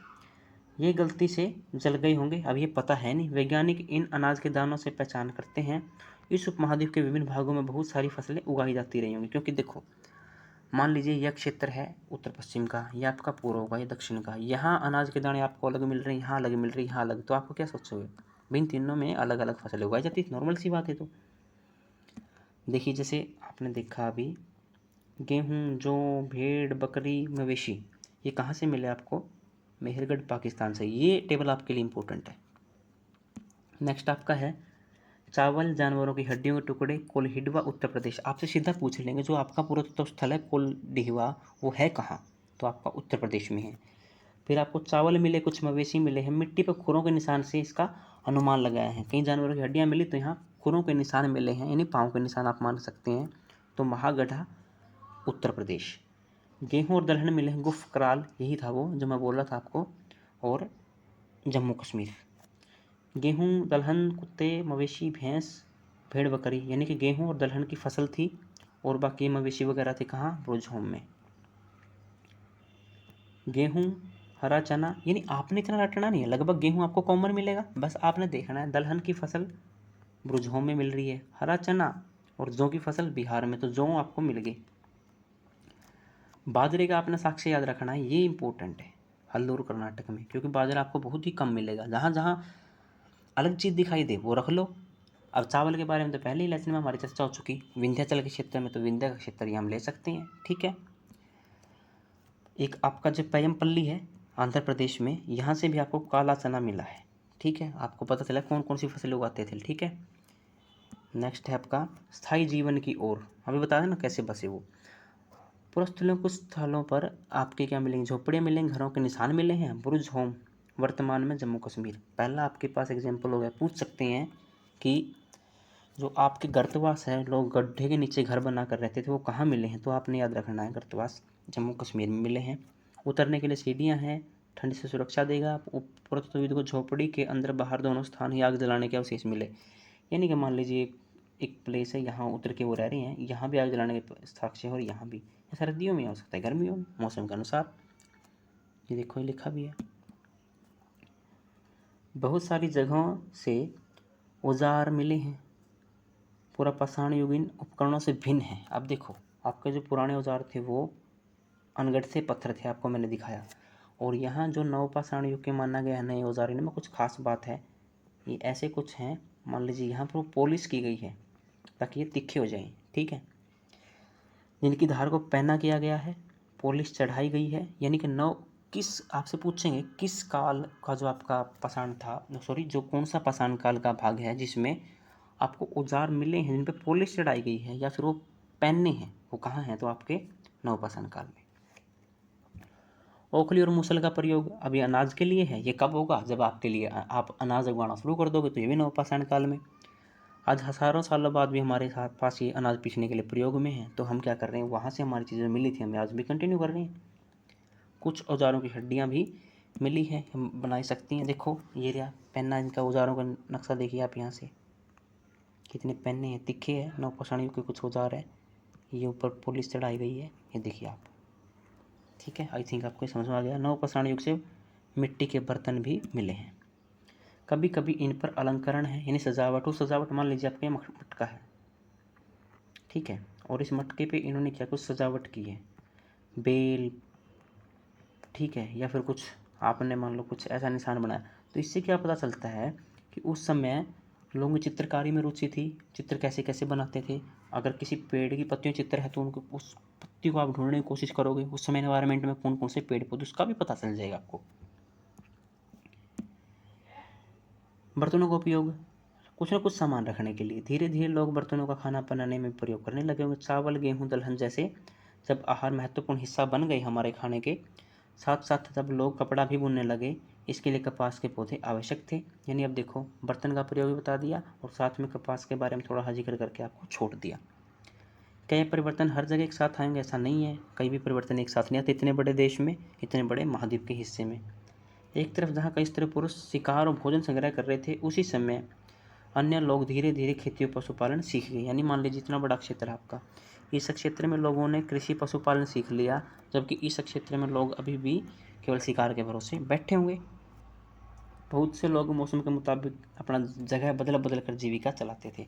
ये गलती से जल गए होंगे, अब ये पता है नहीं। वैज्ञानिक इन अनाज के दानों से पहचान करते हैं इस उपमहाद्वीप के विभिन्न भागों में बहुत सारी फसलें उगाई जाती रही होंगी। क्योंकि देखो, मान लीजिए यह क्षेत्र है उत्तर पश्चिम का, यह आपका पूर्व का, यह दक्षिण का, यहाँ अनाज के दाने आपको अलग मिल रहे हैं, यहाँ अलग मिल रही है, यहाँ अलग, तो आपको क्या सोचोगे, इन तीनों में अलग अलग फसलें उगाई जाती है, नॉर्मल सी बात है। तो देखिए, जैसे आपने देखा अभी, गेहूँ, जौ, भेड़, बकरी, मवेशी, ये कहाँ से मिले आपको, मेहरगढ़ पाकिस्तान से। ये टेबल आपके लिए इम्पोर्टेंट है। नेक्स्ट आपका है चावल, जानवरों की हड्डियों के टुकड़े, कोल्हिडवा उत्तर प्रदेश। आपसे सीधा पूछ लेंगे जो आपका पुरातत्व स्थल है कोल्हिडवा, वो है कहाँ, तो आपका उत्तर प्रदेश में है। फिर आपको चावल मिले, कुछ मवेशी मिले हैं, मिट्टी पर खुरों के निशान से इसका अनुमान लगाया है। कई जानवरों की हड्डियाँ मिली तो यहाँ खुरों के निशान मिले हैं, यानी पाँव के निशान आप मान सकते हैं, तो महागढ़ा उत्तर प्रदेश। गेहूँ और दलहन मिले हैं गुफकराल, यही था वो जो मैं बोल रहा था आपको, और जम्मू कश्मीर। गेहूँ, दलहन, कुत्ते, मवेशी, भैंस, भेड़, बकरी, यानी कि गेहूँ और दलहन की फसल थी, और बाकी मवेशी वगैरह थे कहाँ, ब्रुजहोम में। गेहूँ, हरा चना, यानी आपने इतना रटना नहीं है, लगभग गेहूँ आपको कॉमन मिलेगा, बस आपने देखना है दलहन की फसल ब्रुजहोम में मिल रही है, हरा चना और जौ की फसल बिहार में, तो जौ आपको मिल गई। बाजरे का आपने साक्ष्य याद रखना है, ये इंपॉर्टेंट है, हल्दूर कर्नाटक में, क्योंकि बाजरा आपको बहुत ही कम मिलेगा। जहाँ जहाँ अलग चीज़ दिखाई दे वो रख लो। अब चावल के बारे में तो पहले ही लेसन में हमारी चर्चा हो चुकी, विंध्याचल के क्षेत्र में तो विंध्या का क्षेत्र हम ले सकते हैं, ठीक है। एक आपका जो पैयमपल्ली है आंध्र प्रदेश में, यहाँ से भी आपको काला चना मिला है, ठीक है, आपको पता चला कौन कौन सी फसलें उगाते थे, ठीक है। नेक्स्ट है आपका स्थायी जीवन की ओर, हमें बता दें ना कैसे बसे वो। पुरस्थलों कुछ स्थलों पर आपके क्या मिलेंगे, झोपड़ियाँ मिलेंगे, घरों के निशान मिले हैं, बुर्ज होम, वर्तमान में जम्मू कश्मीर। पहला आपके पास एग्जाम्पल हो गया, पूछ सकते हैं कि जो आपके गर्तवास है, लोग गड्ढे के नीचे घर बना कर रहते थे, वो कहाँ मिले हैं, तो आपने याद रखना है गर्तवास जम्मू कश्मीर में मिले हैं। उतरने के लिए सीढ़ियाँ हैं, ठंड से सुरक्षा देगा। पुरातत्वविद को झोपड़ी के अंदर बाहर दोनों स्थान ही आग जलाने के अवशेष मिले, यानी कि मान लीजिए एक प्लेस है, यहाँ उतर के वो रह रहे हैं, यहाँ भी आग जलाने के साक्ष्य है, और यहाँ भी, सर्दियों में हो सकता है, गर्मियों में, मौसम के अनुसार। ये देखो ये लिखा भी है। बहुत सारी जगहों से औजार मिले हैं, पूरा पाषाण युगीन उपकरणों से भिन्न है। अब देखो, आपके जो पुराने औजार थे वो अनगढ़ पत्थर थे, आपको मैंने दिखाया, और यहाँ जो नवपाषाण युग के माना गया है नए औजार, इनमें कुछ खास बात है, ये ऐसे कुछ हैं, मान लीजिए यहाँ पर वो पॉलिश की गई है ताकि ये तिखे हो जाएं, ठीक है। जिनकी धार को पैना किया गया है, पॉलिश चढ़ाई गई है, यानी कि नव किस, आपसे पूछेंगे किस काल का जो आपका पाषाण था, सॉरी, जो कौन सा पाषाण काल का भाग है जिसमें आपको औजार मिले हैं जिन पे पॉलिश चढ़ाई गई है या फिर वो पहनने हैं, वो कहाँ हैं, तो आपके नवपाषाण काल में। ओखली और मूसल का प्रयोग अभी अनाज के लिए है, ये कब होगा, जब आपके लिए आप अनाज उगाना शुरू कर दोगे, तो ये भी नवपाषाण काल में। आज हज़ारों सालों बाद भी हमारे साथ पास ये अनाज पीसने के लिए प्रयोग में है, तो हम क्या कर रहे हैं, वहाँ से हमारी चीज़ें मिली थी, हमें आज भी कंटिन्यू कर रहे हैं। कुछ औजारों की हड्डियाँ भी मिली हैं, हम बनाई सकती हैं। देखो ये रहा पेन्ना, इनका औजारों का नक्शा देखिए आप, यहाँ से कितने पेन्ने हैं, तिखे हैं, नवपाषाण युग के कुछ औजार है, ये ऊपर पुलिस चढ़ाई गई है, ये देखिए आप, ठीक है। आई थिंक आपको समझ में आ गया। नवपाषाण युग से मिट्टी के बर्तन भी मिले हैं। कभी कभी इन पर अलंकरण है, यानी सजावट, उस सजावट, मान लीजिए आपके मटका है, ठीक है, और इस मटके पे इन्होंने क्या कुछ सजावट की है, बेल, ठीक है, या फिर कुछ आपने मान लो कुछ ऐसा निशान बनाया, तो इससे क्या पता चलता है कि उस समय लोगों की चित्रकारी में रुचि थी, चित्र कैसे कैसे बनाते थे। अगर किसी पेड़ की पत्तियों चित्र है तो उनको, उस पत्ती को आप ढूंढने की कोशिश करोगे, उस समय एनवायरनमेंट में कौन कौन से पेड़ पौधे, उसका भी पता चल जाएगा आपको। बर्तनों का उपयोग कुछ न कुछ सामान रखने के लिए। धीरे धीरे लोग बर्तनों का खाना बनाने में प्रयोग करने लगे होंगे। चावल, गेहूँ, दलहन जैसे जब आहार महत्वपूर्ण हिस्सा बन गए हमारे खाने के, साथ साथ जब लोग कपड़ा भी बुनने लगे, इसके लिए कपास के पौधे आवश्यक थे। यानी अब देखो, बर्तन का प्रयोग भी बता दिया और साथ में कपास के बारे में थोड़ा जिक्र करके आपको छोड़ दिया। क्या ये परिवर्तन हर जगह एक साथ आएंगे? ऐसा नहीं है, कई भी परिवर्तन एक साथ नहीं आते इतने बड़े देश में, इतने बड़े महाद्वीप के हिस्से में। एक तरफ जहाँ कई स्त्री पुरुष शिकार और भोजन संग्रह कर रहे थे, उसी समय अन्य लोग धीरे धीरे खेती और पशुपालन सीख गए। यानी मान लीजिए इतना बड़ा क्षेत्र है आपका, इस क्षेत्र में लोगों ने कृषि पशुपालन सीख लिया, जबकि इस क्षेत्र में लोग अभी भी केवल शिकार के भरोसे बैठे होंगे। बहुत से लोग मौसम के मुताबिक अपना जगह बदल बदल कर जीविका चलाते थे।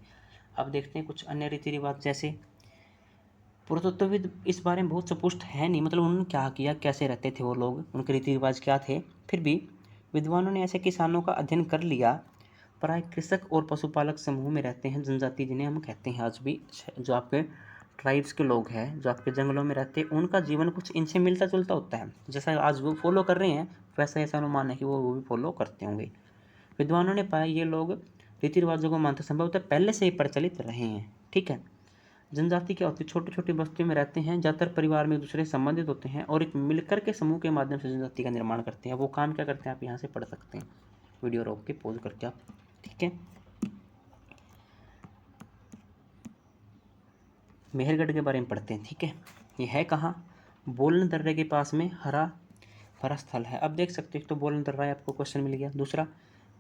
अब देखते हैं कुछ अन्य रीति रिवाज। जैसे पुरातत्वविद इस बारे में बहुत स्पष्ट है नहीं, मतलब उन्होंने क्या किया, कैसे रहते थे वो लोग, उनके रीति रिवाज क्या थे। फिर भी विद्वानों ने ऐसे किसानों का अध्ययन कर लिया। प्राय कृषक और पशुपालक समूह में रहते हैं जनजाति, जिन्हें हम कहते हैं आज भी, जो आपके ट्राइब्स के लोग हैं, जो आपके जंगलों में रहते हैं, उनका जीवन कुछ इनसे मिलता जुलता होता है। जैसा आज वो फॉलो कर रहे हैं, वैसा ऐसा अनुमान है कि वो भी फॉलो करते होंगे। विद्वानों ने पाया ये लोग रीति रिवाजों को मानते संभवतः पहले से ही प्रचलित रहे हैं। ठीक है। जनजाति क्या होती है? छोटी छोटी बस्तियों में रहते हैं, ज़्यादातर परिवार में एक दूसरे से संबंधित होते हैं और एक मिलकर के समूह के माध्यम से जनजाति का निर्माण करते हैं। वो काम क्या करते हैं आप यहाँ से पढ़ सकते हैं, वीडियो रोक के पॉज करके आप। ठीक है। मेहरगढ़ के बारे में पढ़ते हैं। ठीक है। ये है कहाँ? बोलन दर्रे के पास में हरा भरा स्थल है। अब देख सकते हो, तो बोलन दर्रा है, आपको क्वेश्चन मिल गया। दूसरा,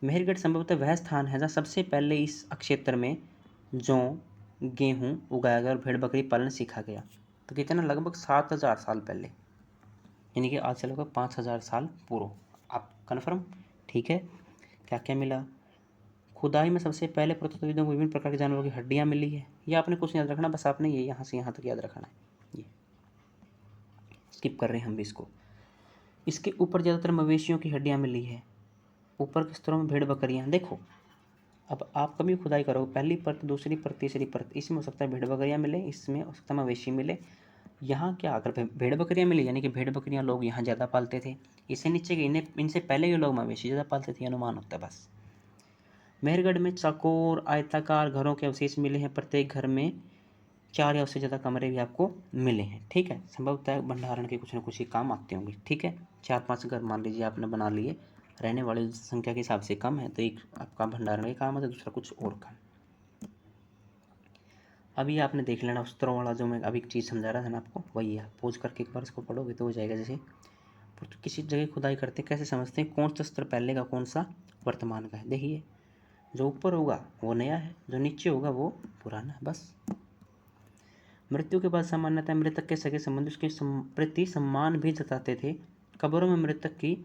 मेहरगढ़ संभवतः वह स्थान है जहाँ सबसे पहले इस क्षेत्र में जौ, गेहूँ उगाया गया और भेड़ बकरी पालन सीखा गया। तो कितना? लगभग 7000 साल पहले, यानी कि आज से लगभग 5000 साल पूर्व। आप कन्फर्म? ठीक है। क्या क्या मिला? खुदाई में सबसे पहले पुरातत्वविदों को विभिन्न प्रकार के जानवरों की हड्डियाँ मिली है। ये आपने कुछ याद रखना, बस आपने ये यहाँ से यहाँ तक याद रखना है। ये स्किप कर रहे हैं हम भी इसको। इसके ऊपर ज़्यादातर मवेशियों की हड्डियाँ मिली है। ऊपर के स्तरों में भेड़ बकरियाँ। देखो, अब आप कभी खुदाई करो, पहली परत, दूसरी परत, तीसरी परत, इसमें हो सकता है भेड़ बकरियाँ मिले, इसमें हो सकता है मवेशी मिले। यहाँ क्या अगर भेड़ बकरियाँ मिली, यानी कि भेड़ बकरियाँ लोग यहाँ ज़्यादा पालते थे। इससे नीचे के इनसे पहले ये लोग मवेशी ज़्यादा पालते थे, अनुमान होता है बस। मेहरगढ़ में चौकोर आयताकार घरों के अवशेष मिले हैं। प्रत्येक घर में 4 या उससे ज़्यादा कमरे भी आपको मिले हैं। ठीक है। संभवतः भंडारण के कुछ न कुछ ही काम आते होंगे। ठीक है। 4-5 घर मान लीजिए आपने बना लिए, रहने वाली संख्या के हिसाब से कम है, तो एक आपका भंडारण का काम है, तो दूसरा कुछ और काम। अभी आपने देख लेना स्तरों वाला, जो मैं अभी एक चीज़ समझा रहा था ना आपको, वही है। पोज करके एक बार इसको पढ़ोगे तो हो जाएगा। जैसे किसी जगह खुदाई करते कैसे समझते हैं कौन सा स्तर पहले का, कौन सा वर्तमान का है? देखिए, जो ऊपर होगा वो नया है, जो नीचे होगा वो पुराना है, बस। मृत्यु के बाद सामान्यतः मृतक के सगे संबंधी उसके प्रति सम्मान भी जताते थे। कब्रों में मृतक की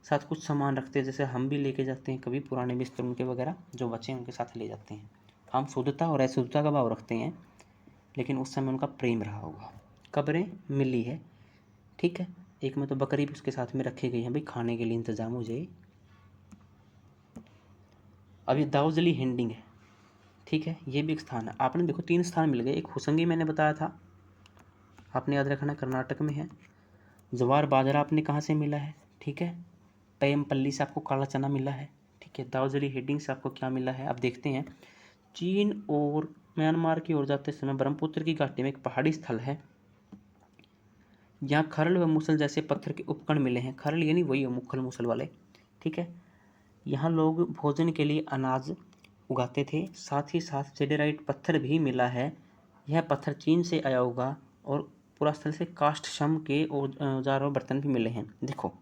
साथ कुछ सामान रखते हैं, जैसे हम भी लेके जाते हैं कभी पुराने बिस्तर उनके वगैरह, जो बचे उनके साथ ले जाते हैं। हम शुद्धता और अशुद्धता का भाव रखते हैं, लेकिन उस समय उनका प्रेम रहा होगा। कब्रें मिली है। ठीक है। एक में तो बकरी भी उसके साथ में रखी गई है, भाई खाने के लिए इंतजाम हो जाए। अभी दाऊजली हिंडिंग है। ठीक है। ये भी एक स्थान है। आपने देखो 3 स्थान मिल गए। एक हुसंगी मैंने बताया था, आपने याद रखना, कर्नाटक में है। ज्वार बाजरा आपने कहाँ से मिला है? ठीक है। पयमपल्ली से आपको काला चना मिला है। ठीक है। दाऊजली हिंडिंग से आपको क्या मिला है? अब देखते हैं। चीन और म्यांमार की ओर जाते समय ब्रह्मपुत्र की घाटी में एक पहाड़ी स्थल है, यहाँ खरल व मूसल जैसे पत्थर के उपकरण मिले हैं। खरल यानी वही मुखल मूसल वाले। ठीक है। यहाँ लोग भोजन के लिए अनाज उगाते थे। साथ ही साथ जेडेराइट पत्थर भी मिला है। यह पत्थर चीन से आया होगा। और पूरा स्थल से काष्ठ श्रम के औजार और बर्तन भी मिले हैं। देखो,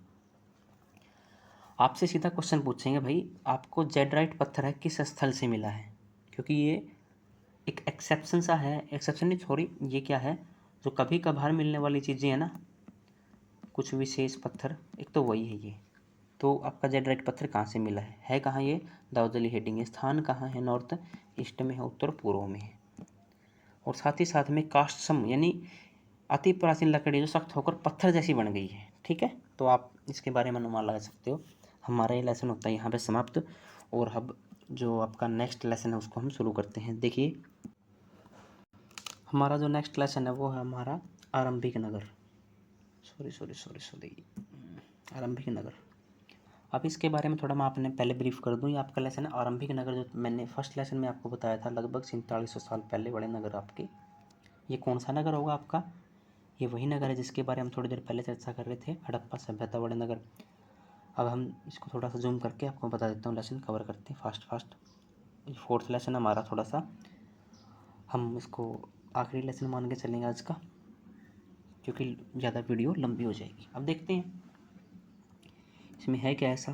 आपसे सीधा क्वेश्चन पूछेंगे, भाई आपको जेडेराइट पत्थर है किस स्थल से मिला है? क्योंकि ये एक एक्सेप्शन सा है, एक्सेप्शन नहीं सॉरी, ये क्या है, जो कभी कभार मिलने वाली चीज़ें हैं ना, कुछ विशेष पत्थर, एक तो वही है ये। तो आपका जेडेराइट पत्थर कहाँ से मिला है कहाँ? ये दाऊजली हिंडिंग। स्थान कहाँ है? नॉर्थ ईस्ट में है, उत्तर पूर्व में है। और साथ ही साथ में काष्ठसम यानी अति प्राचीन लकड़ी जो सख्त होकर पत्थर जैसी बन गई है। ठीक है। तो आप इसके बारे में अनुमान लगा सकते हो। हमारा ये लेसन होता है यहाँ पे समाप्त, और अब जो आपका नेक्स्ट लेसन है उसको हम शुरू करते हैं। देखिए, हमारा जो नेक्स्ट लेसन है वो है हमारा आरंभिक नगर। सॉरी आरंभिक नगर। अब इसके बारे में थोड़ा मैं आपने पहले ब्रीफ कर दूँ। ये आपका लेसन है आरंभिक नगर, जो मैंने फर्स्ट लेसन में आपको बताया था लगभग 4700 साल पहले बड़े नगर आपके। ये कौन सा नगर होगा आपका? ये वही नगर है जिसके बारे में हम थोड़ी देर पहले चर्चा कर रहे थे, हड़प्पा सभ्यता बड़े नगर। अब हम इसको थोड़ा सा जूम करके आपको बता देता हूँ, लेसन कवर करते हैं फास्ट। ये 4th लेसन हमारा, थोड़ा सा हम इसको आखिरी लेसन मान के चलेंगे आज का, क्योंकि ज़्यादा वीडियो लंबी हो जाएगी। अब देखते हैं इसमें है क्या ऐसा।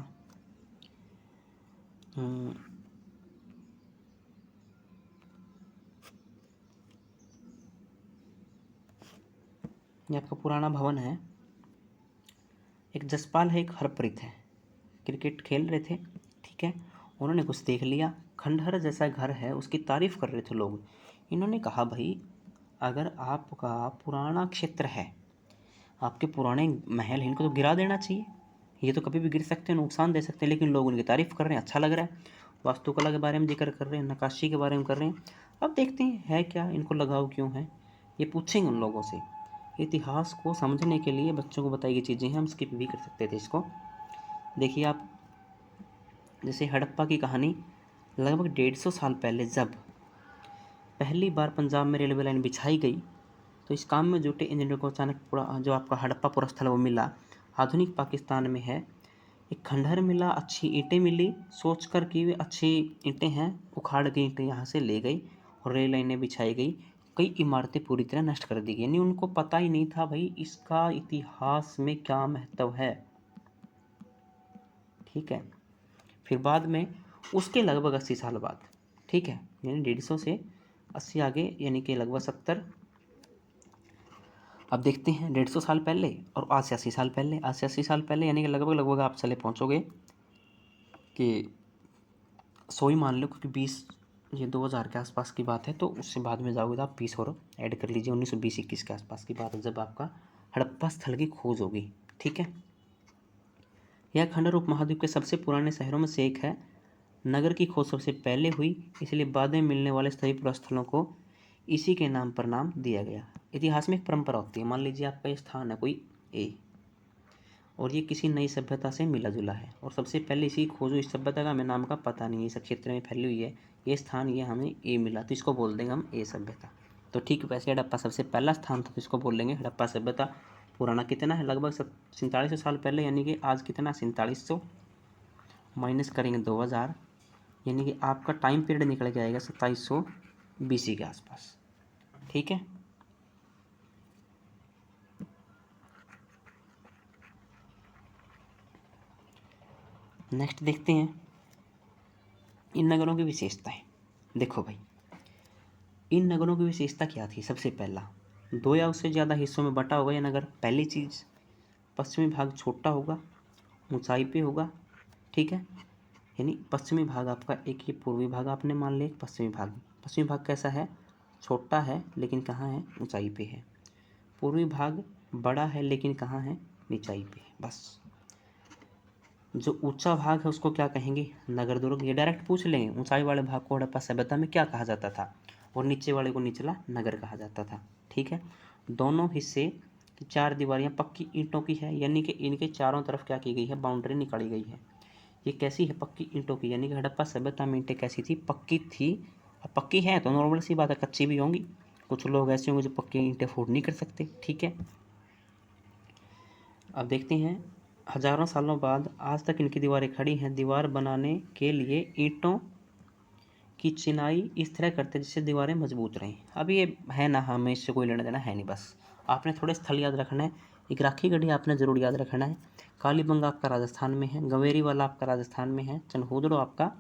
ये आपका पुराना भवन है। एक जसपाल है, एक हरप्रीत है, क्रिकेट खेल रहे थे, ठीक है। उन्होंने कुछ देख लिया, खंडहर जैसा घर है, उसकी तारीफ कर रहे थे लोग। इन्होंने कहा भाई अगर आपका पुराना क्षेत्र है, आपके पुराने महल हैं, इनको तो गिरा देना चाहिए। ये तो कभी भी गिर सकते हैं, नुकसान दे सकते हैं, लेकिन लोग उनकी तारीफ कर रहे हैं, अच्छा लग रहा है। वास्तुकला के बारे में जिक्र कर रहे हैं, नक्काशी के बारे में कर रहे हैं। अब देखते हैं है क्या, इनको लगाव क्यों है, ये पूछेंगे उन लोगों से। इतिहास को समझने के लिए बच्चों को बताई गई चीज़ें हैं, हम स्किप भी कर सकते थे इसको। देखिए आप, जैसे हड़प्पा की कहानी, लगभग 150 साल पहले जब पहली बार पंजाब में रेलवे लाइन बिछाई गई, तो इस काम में जुटे इंजीनियर को अचानक पूरा जो आपका हड़प्पा पूरा स्थल वो मिला, आधुनिक पाकिस्तान में है। एक खंडहर मिला, अच्छी ईंटें मिली, सोच कर कि वे अच्छी ईंटें हैं, उखाड़ के ईंटें यहाँ से ले गई और रेल लाइनें बिछाई गई। कई इमारतें पूरी तरह नष्ट कर दी गई, यानी उनको पता ही नहीं था भाई इसका इतिहास में क्या महत्व है, ठीक है। फिर बाद में उसके लगभग 80 साल बाद, ठीक है, यानी 150 से 80 आगे, यानी कि लगभग 70। अब देखते हैं 150 साल पहले और आज से 80 साल पहले। आज से 80 साल पहले यानी कि लगभग आप चले पहुँचोगे कि 100 ही मान लो, क्योंकि 20, ये 2000 के आसपास की बात है, तो उससे बाद में जाओगे तो आप 20 और ऐड कर लीजिए। 1920-21 के आसपास की बात है जब आपका हड़प्पा स्थल की खोज होगी, ठीक है। यह खंडहर उपमहाद्वीप के सबसे पुराने शहरों में से एक है। नगर की खोज सबसे पहले हुई, इसलिए बाद में मिलने वाले सभी पुरास्थलों को इसी के नाम पर नाम दिया गया। इतिहास में एक परंपरा होती है, मान लीजिए आपका ये स्थान है कोई ए, और ये किसी नई सभ्यता से मिला जुला है, और सबसे पहले इसी खोजो, इस सभ्यता का हमें नाम का पता नहीं है, इस क्षेत्र में फैली हुई है ये स्थान, ये हमें ए मिला, तो इसको बोल देंगे हम ए सभ्यता। तो ठीक वैसे हड़प्पा सबसे पहला स्थान था, तो इसको बोल लेंगे हड़प्पा सभ्यता। पुराना कितना है, लगभग 4700 साल पहले, यानी कि आज कितना 4700 माइनस करेंगे 2000, यानी कि आपका टाइम पीरियड निकल के आएगा 2700 BC के आसपास, ठीक है। नेक्स्ट देखते हैं इन नगरों की विशेषताएं। देखो भाई, इन नगरों की विशेषता क्या थी। सबसे पहला, 2 या उससे ज़्यादा हिस्सों में बटा होगा यह नगर। पहली चीज़, पश्चिमी भाग छोटा होगा, ऊंचाई पे होगा, ठीक है। यानी पश्चिमी भाग आपका, एक ये पूर्वी भाग आपने मान लिया, पश्चिमी भाग कैसा है, छोटा है लेकिन कहाँ है, ऊंचाई पे है। पूर्वी भाग बड़ा है लेकिन कहाँ है, नीचाई पे है। बस जो ऊंचा भाग है उसको क्या कहेंगे, नगर दुर्ग। ये डायरेक्ट पूछ लेंगे, ऊंचाई वाले भाग को हड़प्पा सभ्यता में क्या कहा जाता था, और नीचे वाले को निचला नगर कहा जाता था, ठीक है। दोनों हिस्से की 4 दीवारियाँ पक्की ईंटों की है, यानी कि इनके चारों तरफ क्या की गई है, बाउंड्री निकाली गई है। ये कैसी है, पक्की ईंटों की, यानी कि हड़प्पा सभ्यता में ईंटें कैसी थी, पक्की थी। अब पक्की है तो नॉर्मल सी बात है, कच्ची भी होंगी, कुछ लोग ऐसे होंगे जो पक्की ईंटें फोड़ नहीं कर सकते, ठीक है। अब देखते हैं, हजारों सालों बाद आज तक इनकी दीवारें खड़ी हैं। दीवार बनाने के लिए ईंटों की चिनाई इस तरह करते जिससे दीवारें मजबूत रहें। अब ये है ना, हमें इससे कोई लेना देना है नहीं, बस आपने थोड़े स्थल याद रखना है। एक राखी गढ़ी आपने ज़रूर याद रखना है। कालीबंग आपका राजस्थान में है, गंवेरी वाला आपका राजस्थान में है, चनहूदड़ो आपका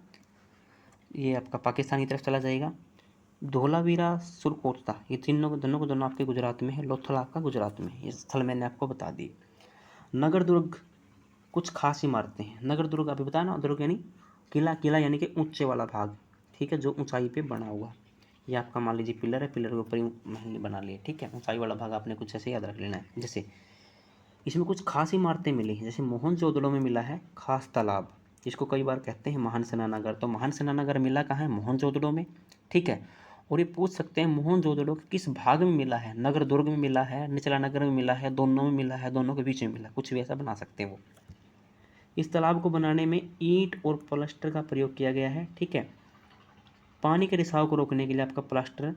ये आपका पाकिस्तान की तरफ चला जाएगा, धोलावीरा सुरकोटता ये दोनों आपके गुजरात में है, लोथल आपका गुजरात में है। ये स्थल मैंने आपको बता दिए। नगर दुर्ग, कुछ खास इमारतें हैं। नगर दुर्ग अभी बताया ना, दुर्ग यानी किला यानी कि ऊंचे वाला भाग, ठीक है, जो ऊंचाई पे बना हुआ। ये आपका मान लीजिए पिलर है, पिलर के ऊपर ही महल बना लिए, ठीक है। ऊंचाई वाला भाग आपने कुछ ऐसे याद रख लेना है। जैसे इसमें कुछ खास इमारतें मिली हैं, जैसे मोहनजोदड़ो में मिला है खास तालाब, जिसको कई बार कहते हैं महान सेना नगर। तो महान सेना नगर मिला कहाँ है, मोहनजोदड़ो में, ठीक है। और ये पूछ सकते हैं मोहनजोदड़ो के किस भाग में मिला है, नगर दुर्ग में मिला है, निचला नगर में मिला है, दोनों में मिला है, दोनों के बीच में मिला, कुछ भी ऐसा बना सकते हैं वो। इस तालाब को बनाने में ईंट और प्लास्टर का प्रयोग किया गया है। ठीक है, पानी के रिसाव को रोकने के लिए आपका प्लास्टर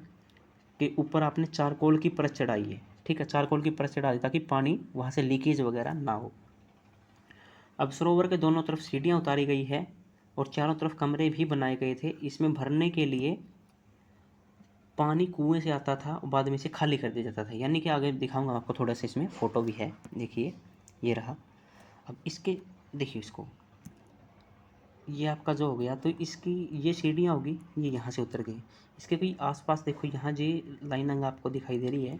के ऊपर आपने चारकोल की परत चढ़ाई है। ठीक है, चारकोल की परत चढ़ा दी ताकि पानी वहाँ से लीकेज वगैरह ना हो। अब सरोवर के दोनों तरफ सीढ़ियाँ उतारी गई है और चारों तरफ कमरे भी बनाए गए थे। इसमें भरने के लिए पानी कुएं से आता था और बाद में इसे खाली कर दिया जाता था। यानी कि आगे दिखाऊंगा आपको, थोड़ा सा इसमें फ़ोटो भी है, देखिए ये रहा। अब इसके देखिए इसको, ये आपका जो हो गया, तो इसकी ये सीढ़ियाँ होगी, ये यहाँ से उतर गई। इसके भी आसपास देखो, यहाँ जो लाइनिंग आपको दिखाई दे रही है,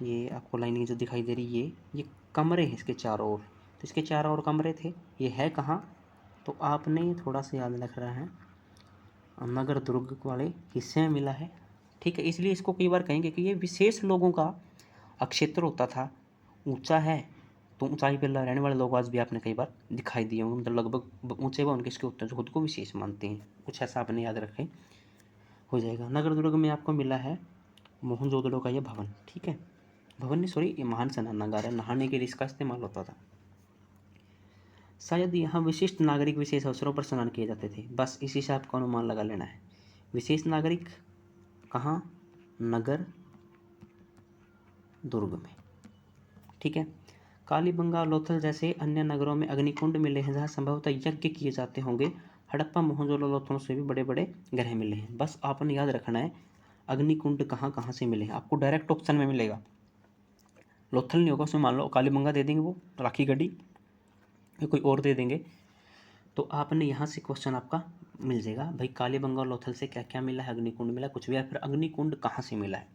ये आपको लाइनिंग जो दिखाई दे रही है, ये कमरे हैं इसके चारों ओर। तो इसके चारों ओर कमरे थे। ये है कहाँ, तो आपने थोड़ा सा याद रख रहा है, नगर दुर्ग वाले हिस्से में मिला है। ठीक है, इसलिए इसको कई बार कहेंगे कि ये विशेष लोगों का अक्षेत्र होता था। ऊंचा है तो ऊंचाई पर रहने वाले लोग आज भी आपने कई बार दिखाई दिए होंगे, मतलब लगभग ऊंचे व उनके इसके उत्तर जो खुद को विशेष मानते हैं, कुछ ऐसा आपने याद रखें, हो जाएगा। नगर दुर्ग में आपको मिला है मोहनजोदड़ो का ये भवन। ठीक है, भवन नहीं सॉरी, ये महान स्नानागार है, नहाने के लिए इसका इस्तेमाल होता था। शायद यहाँ विशिष्ट नागरिक विशेष अवसरों पर स्नान किए जाते थे, बस इसी से आपको अनुमान लगा लेना है। विशेष नागरिक कहाँ, नगर दुर्ग में। ठीक है, कालीबंगा और लोथल जैसे अन्य नगरों में अग्निकुंड मिले हैं जहाँ संभवतः यज्ञ किए जाते होंगे। हड़प्पा मोहनजोदड़ो लोथल से भी बड़े बड़े ग्रह मिले हैं। बस आपने याद रखना है अग्निकुंड कहाँ कहाँ से मिले हैं, आपको डायरेक्ट ऑप्शन में मिलेगा। लोथल नहीं होगा, उसमें मान लो कालीबंगा दे देंगे, वो राखी गढ़ी या कोई और दे देंगे, तो आपने यहाँ से क्वेश्चन आपका मिल जाएगा भाई, कालीबंगा और लोथल से क्या क्या मिला है, अग्निकुंड मिला, कुछ भी, या फिर अग्निकुंड कहाँ से मिला है।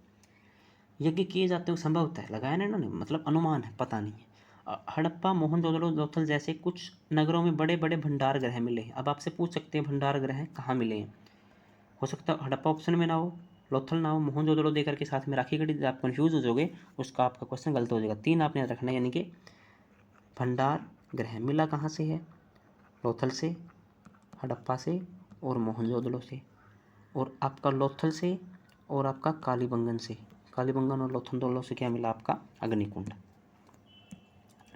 यज्ञ किए जाते हैं संभवतः, लगाया ना इन्होंने, मतलब अनुमान है, पता नहीं है। हड़प्पा मोहनजोदड़ो लोथल जैसे कुछ नगरों में बड़े बड़े भंडार गृह मिले हैं। अब आपसे पूछ सकते हैं भंडार गृह कहाँ मिले हैं, हो सकता है हड़प्पा ऑप्शन में ना हो, लोथल ना हो, मोहनजोदड़ो देकर के साथ में राखी गढ़ी, आप कन्फ्यूज हो जाओगे, उसका आपका क्वेश्चन गलत हो जाएगा। तीन आपने याद रखना है, यानी कि भंडार गृह मिला कहाँ से है, लोथल से, हड़प्पा से और मोहनजोदड़ो से, और आपका लोथल से और आपका कालीबंगन से, कालीबंगन और लोथल दोनों से क्या मिला आपका, अग्निकुंड।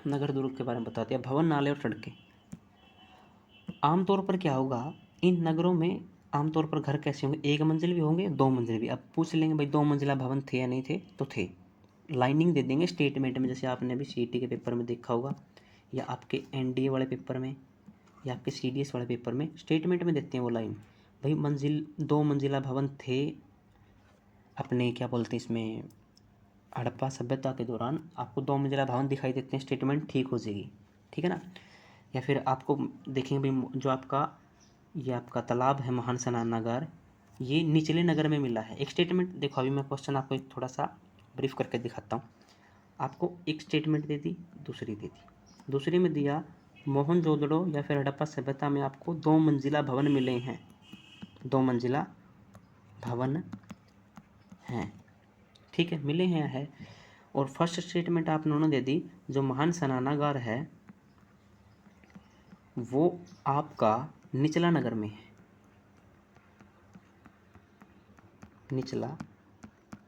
नगर दुर्ग के बारे में बताते हैं। भवन, नाले और सड़कें। आमतौर पर क्या होगा, इन नगरों में आमतौर पर घर कैसे होंगे, एक मंजिल भी होंगे, दो मंजिल भी। अब पूछ लेंगे भाई 2 मंजिला भवन थे या नहीं थे, तो थे। लाइनिंग दे देंगे स्टेटमेंट में, जैसे आपने अभी सीईटी के पेपर में देखा होगा, या आपके एनडीए वाले पेपर में, या आपके सीडीएस वाले पेपर में स्टेटमेंट में देते हैं वो लाइन, भाई 2 मंजिला भवन थे अपने, क्या बोलते हैं इसमें, हड़प्पा सभ्यता के दौरान। आपको 2 मंजिला भवन दिखाई देते हैं, स्टेटमेंट ठीक हो जाएगी। ठीक है ना। या फिर आपको देखेंगे भाई, जो आपका ये आपका तालाब है महान स्नानागार, ये निचले नगर में मिला है। एक स्टेटमेंट देखो, अभी मैं क्वेश्चन आपको एक थोड़ा सा ब्रीफ करके दिखाता हूँ। आपको एक स्टेटमेंट दे दी, दूसरी दे दी। दूसरी में दिया मोहनजोदड़ो या फिर हड़प्पा सभ्यता में आपको 2 मंजिला भवन मिले हैं, 2 मंजिला भवन हैं। ठीक है, मिले हैं है। और फर्स्ट स्टेटमेंट आप उन्होंने दे दी, जो महान स्नानागार है वो आपका निचला नगर में है, निचला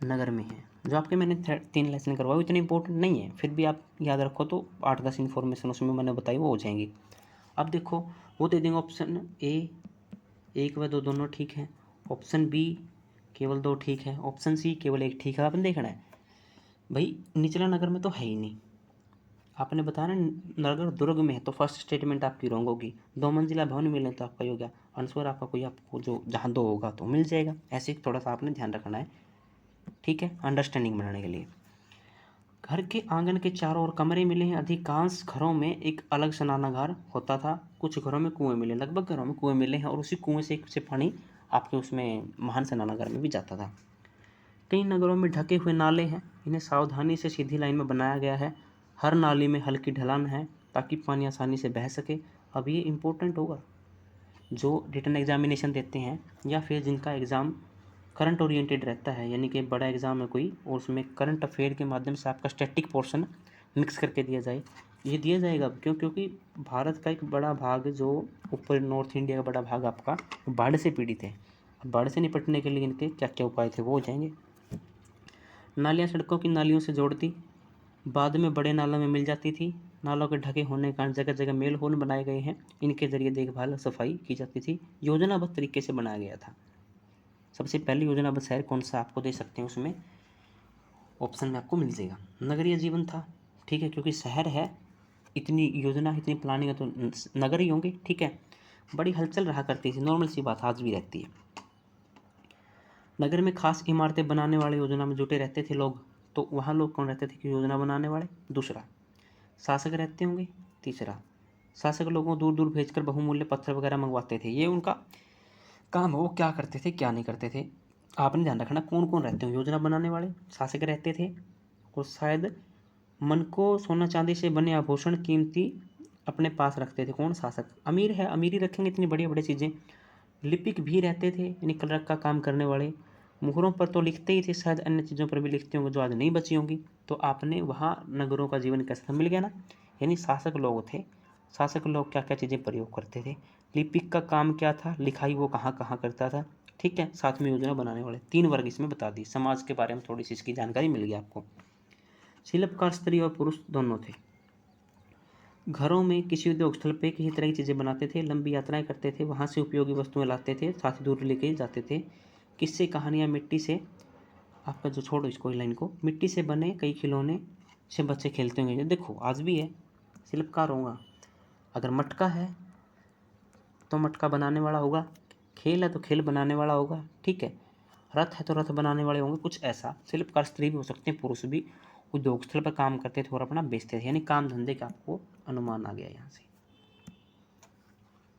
नगर में है। जो आपके मैंने 3 लेसन करवाए इतने इंपॉर्टेंट नहीं है, फिर भी आप याद रखो तो 8-10 इन्फॉर्मेशन उसमें मैंने बताई वो हो जाएंगी। अब देखो वो दे देंगे ऑप्शन ए 1 व 2 दोनों ठीक है, ऑप्शन बी केवल 2 ठीक है, ऑप्शन सी केवल 1 ठीक है। आपने देखना है भाई निचला नगर में तो है ही नहीं, आपने बताया ना नगर दुर्ग में है, तो फर्स्ट स्टेटमेंट आपकी रॉन्ग होगी। 2 मंजिला भवन मिले तो आपका हो गया आंसर, आपका कोई आपको जो जहाँ 2 होगा तो मिल जाएगा। ऐसे थोड़ा सा आपने ध्यान रखना है। ठीक है, अंडरस्टैंडिंग बनाने के लिए। घर के आंगन के चारों ओर कमरे मिले हैं। अधिकांश घरों में एक अलग स्नानागार होता था, कुछ घरों में कुएं मिले, लगभग घरों में कुएं मिले हैं, और उसी कुएं से पानी आपके उसमें महान स्नानागार में भी जाता था। कई नगरों में ढके हुए नाले हैं, इन्हें सावधानी से सीधी लाइन में बनाया गया है। हर नाली में हल्की ढलान है ताकि पानी आसानी से बह सके। अब ये इम्पोर्टेंट होगा, जो रिटन एग्जामिनेशन देते हैं या फिर जिनका एग्ज़ाम करंट ओरिएंटेड रहता है, यानी कि बड़ा एग्ज़ाम है कोई और उसमें करंट अफेयर के माध्यम से आपका स्टैटिक पोर्शन मिक्स करके दिया जाए, ये दिया जाएगा। क्योंकि भारत का एक बड़ा भाग जो ऊपर नॉर्थ इंडिया का बड़ा भाग आपका बाढ़ से पीड़ित है। बाढ़ से निपटने के लिए इनके क्या क्या उपाय थे वो हो जाएंगे। नालियाँ सड़कों की नालियों से जोड़ती, बाद में बड़े नालों में मिल जाती थी। नालों के ढके होने के कारण जगह जगह मेल होल बनाए गए हैं। इनके जरिए देखभाल और सफाई की जाती थी। योजनाबद्ध तरीके से बनाया गया था। सबसे पहले योजनाबद्ध शहर कौन सा आपको दे सकते हैं, उसमें ऑप्शन में आपको मिल जाएगा। नगरीय जीवन था, ठीक है, क्योंकि शहर है, इतनी योजना इतनी प्लानिंग है तो नगर ही होंगे, ठीक है। बड़ी हलचल रहा करती थी, नॉर्मल सी बात आज भी रहती है। नगर में खास इमारतें बनाने वाले योजना में जुटे रहते थे लोग। तो वहाँ लोग कौन रहते थे कि योजना बनाने वाले। दूसरा, शासक रहते होंगे। तीसरा, शासक लोगों को दूर दूर भेजकर बहुमूल्य पत्थर वगैरह मंगवाते थे। ये उनका काम है, वो क्या करते थे क्या नहीं करते थे। आपने ध्यान रखना कौन कौन रहते हैं। योजना बनाने वाले, शासक रहते थे, और शायद मन को सोना चांदी से बने आभूषण कीमती अपने पास रखते थे। कौन, शासक। अमीर है, अमीरी रखेंगे इतनी बढ़िया बढ़िया चीज़ें। लिपिक भी रहते थे, यानी कलरक का काम करने वाले। मुहरों पर तो लिखते ही थे, शायद अन्य चीज़ों पर भी लिखते होंगे जो आज नहीं बची होंगी। तो आपने वहाँ नगरों का जीवन कैसा मिल गया ना। यानी शासक लोग थे। शासक लोग क्या क्या चीज़ें प्रयोग करते थे। लिपिक का काम क्या था, लिखाई वो कहाँ कहाँ करता था, ठीक है। साथ में योजना बनाने वाले, 3 वर्ग इसमें बता दी। समाज के बारे में थोड़ी सी इसकी जानकारी मिल गई आपको। शिल्पकार स्त्री और पुरुष दोनों थे। घरों में किसी उद्योग स्थल पे किसी तरह की चीज़ें बनाते थे, लंबी यात्राएं करते थे, वहाँ से उपयोगी वस्तुएं लाते थे, साथ ही दूर लेके जाते थे। किस्से कहानियाँ, मिट्टी से, आपका जो, छोड़ो इसको, लाइन को, मिट्टी से बने कई खिलौने से बच्चे खेलते होंगे। देखो आज भी है, शिल्पकार होगा। अगर मटका है तो मटका बनाने वाला होगा, खेल है तो खेल बनाने वाला होगा, ठीक है। रथ है तो रथ बनाने वाले होंगे, कुछ ऐसा। शिल्पकार स्त्री भी हो सकते हैं, पुरुष भी। उद्योग स्थल पर काम करते थे और अपना बेचते थे, यानी काम धंधे का आपको अनुमान आ गया यहाँ से,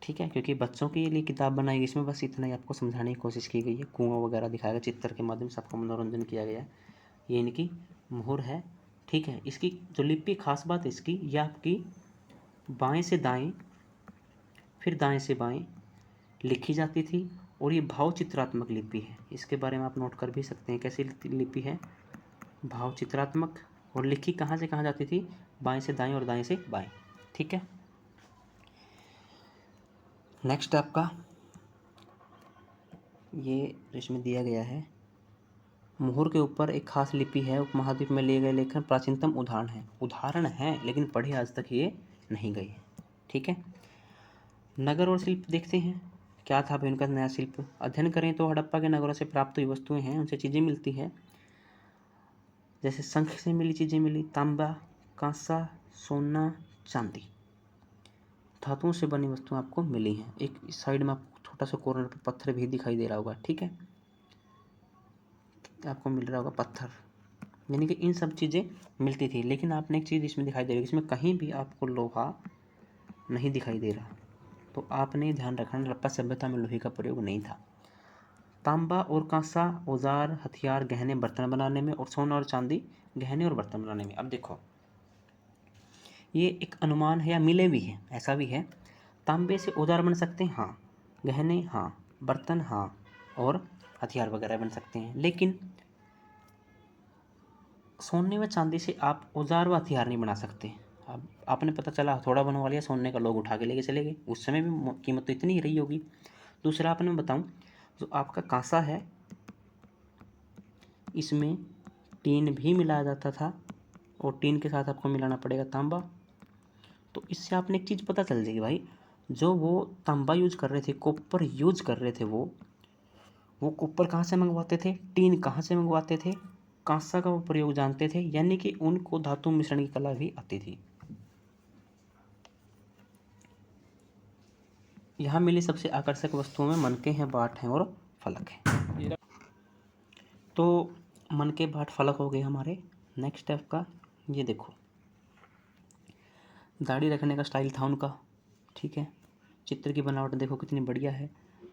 ठीक है। क्योंकि बच्चों के लिए किताब बनाई गई, इसमें बस इतना ही आपको समझाने की कोशिश की गई है। कुआं वगैरह दिखाया गया, चित्र के माध्यम से आपका मनोरंजन किया गया है। ये इनकी मोहर है, ठीक है। इसकी जो लिपि, खास बात इसकी, यह आपकी बाएं से दाएं फिर दाएं से बाएं लिखी जाती थी, और ये भाव चित्रात्मक लिपि है। इसके बारे में आप नोट कर भी सकते हैं, कैसी लिपि है, भाव चित्रात्मक। और लिखी कहाँ से कहाँ जाती थी, बाएं से दाएं और दाएं से बाएं, ठीक है। नेक्स्ट आपका ये इसमें दिया गया है, मोहर के ऊपर एक खास लिपि है। उपमहाद्वीप में लिए गए लेखन प्राचीनतम उदाहरण है, लेकिन पढ़े आज तक ये नहीं गई है, ठीक है। नगर और शिल्प देखते हैं, क्या था भाई उनका नया शिल्प। अध्ययन करें तो हड़प्पा के नगरों से प्राप्त हुई वस्तुएं हैं, उनसे चीज़ें मिलती है। जैसे शंख से मिली चीज़ें मिली, तांबा, कांसा, सोना, चांदी, धातुओं से बनी वस्तुएं आपको मिली हैं। एक इस साइड में आपको छोटा सा कॉर्नर पर पत्थर भी दिखाई दे रहा होगा, ठीक है, आपको मिल रहा होगा पत्थर। यानी कि इन सब चीज़ें मिलती थी। लेकिन आपने एक चीज़ इसमें दिखाई दे रही है, इसमें कहीं भी आपको लोहा नहीं दिखाई दे रहा। तो आपने ध्यान रखना, हड़प्पा सभ्यता में लोहे का प्रयोग नहीं था। तांबा और कांसा औजार, हथियार, गहने, बर्तन बनाने में, और सोना और चांदी गहने और बर्तन बनाने में। अब देखो, ये एक अनुमान है या मिले भी है, ऐसा भी है। तांबे से औजार बन सकते हैं, हाँ। गहने, हाँ। बर्तन, हाँ। और हथियार वगैरह बन सकते हैं। लेकिन सोने व चांदी से आप औजार व हथियार नहीं बना सकते। अब आपने पता चला थोड़ा बनवा लिया, सोने का लोग उठा के लेके चले गए, उस समय भी कीमत तो इतनी ही रही होगी। दूसरा आपने बताऊं, जो आपका कांसा है, इसमें टीन भी मिलाया जाता था, और टीन के साथ आपको मिलाना पड़ेगा तांबा। तो इससे आपने एक चीज़ पता चल जाएगी भाई, जो वो तांबा यूज कर रहे थे, कॉपर यूज कर रहे थे, वो कॉपर कहाँ से मंगवाते थे, टीन कहाँ से मंगवाते थे, कांसा का वो प्रयोग जानते थे। यानी कि उनको धातु मिश्रण की कला भी आती थी। यहाँ मिली सबसे आकर्षक वस्तुओं में मनके हैं, बाट हैं और फलक है। तो मनके, बाट, फलक हो गए हमारे। नेक्स्ट स्टेप का ये देखो, दाढ़ी रखने का स्टाइल था उनका, ठीक है। चित्र की बनावट देखो कितनी बढ़िया है,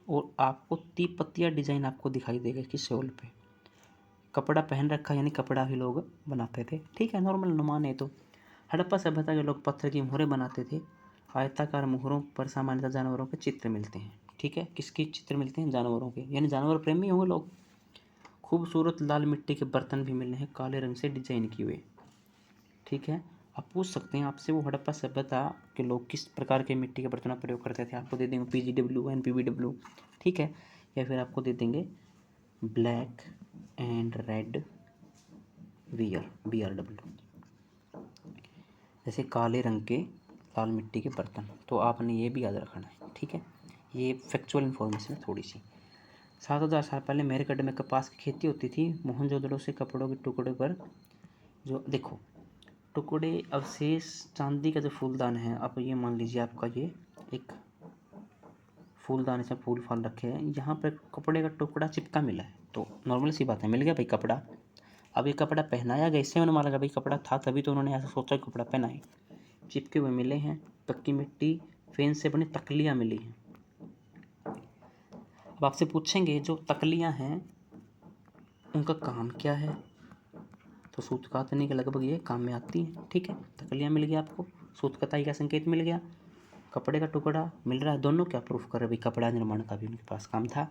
और आपको 3 पत्तियाँ डिजाइन आपको दिखाई देगा इसकी शॉल पे। कपड़ा पहन रखा, यानी कपड़ा भी लोग बनाते थे, ठीक है, नॉर्मल अनुमान है। तो हड़प्पा सभ्यता के लोग पत्थर की मोहरें बनाते थे। आयताकार मोहरों पर सामान्यतः जानवरों के चित्र मिलते हैं, ठीक है। किसके चित्र मिलते हैं, जानवरों के, यानी जानवर प्रेमी होंगे लोग। खूबसूरत लाल मिट्टी के बर्तन भी मिले हैं, काले रंग से डिजाइन किए हुए, ठीक है। आप पूछ सकते हैं आपसे, वो हड़प्पा सभ्यता के लोग किस प्रकार के मिट्टी के बर्तन का प्रयोग करते थे। आपको दे देंगे PGW, NPBW, ठीक है, या फिर आपको दे देंगे ब्लैक एंड रेड BRW। जैसे काले रंग के लाल मिट्टी के बर्तन। तो आपने ये भी याद रखना है, ठीक है। ये फैक्चुअल इन्फॉर्मेशन है थोड़ी सी। 7000 साल पहले मेरगढ़ में कपास की खेती होती थी। मोहनजोदड़ो से कपड़ों के टुकड़े पर जो देखो टुकड़े अवशेष चांदी का जो फूलदान है, अब ये मान लीजिए आपका ये एक फूलदान से फूल फाल रखे हैं, यहाँ पर कपड़े का टुकड़ा चिपका मिला है। तो नॉर्मल सी बात है, मिल गया भाई कपड़ा। अब ये कपड़ा पहनाया गया, इससे मैंने माना भाई कपड़ा था, तभी तो उन्होंने ऐसा सोचा कपड़ा पहनाए। चिपके हुए मिले हैं, पक्की मिट्टी, फेन से बनी तकलियाँ मिली हैं। अब आपसे पूछेंगे जो तकलियाँ हैं उनका काम क्या है, तो सूत कातने के लगभग ये काम में आती हैं, ठीक है। तकलियाँ मिल गया आपको, सूत कताई का संकेत मिल गया, कपड़े का टुकड़ा मिल रहा है। दोनों क्या प्रूफ कर रहे भाई कपड़ा निर्माण का भी उनके पास काम था।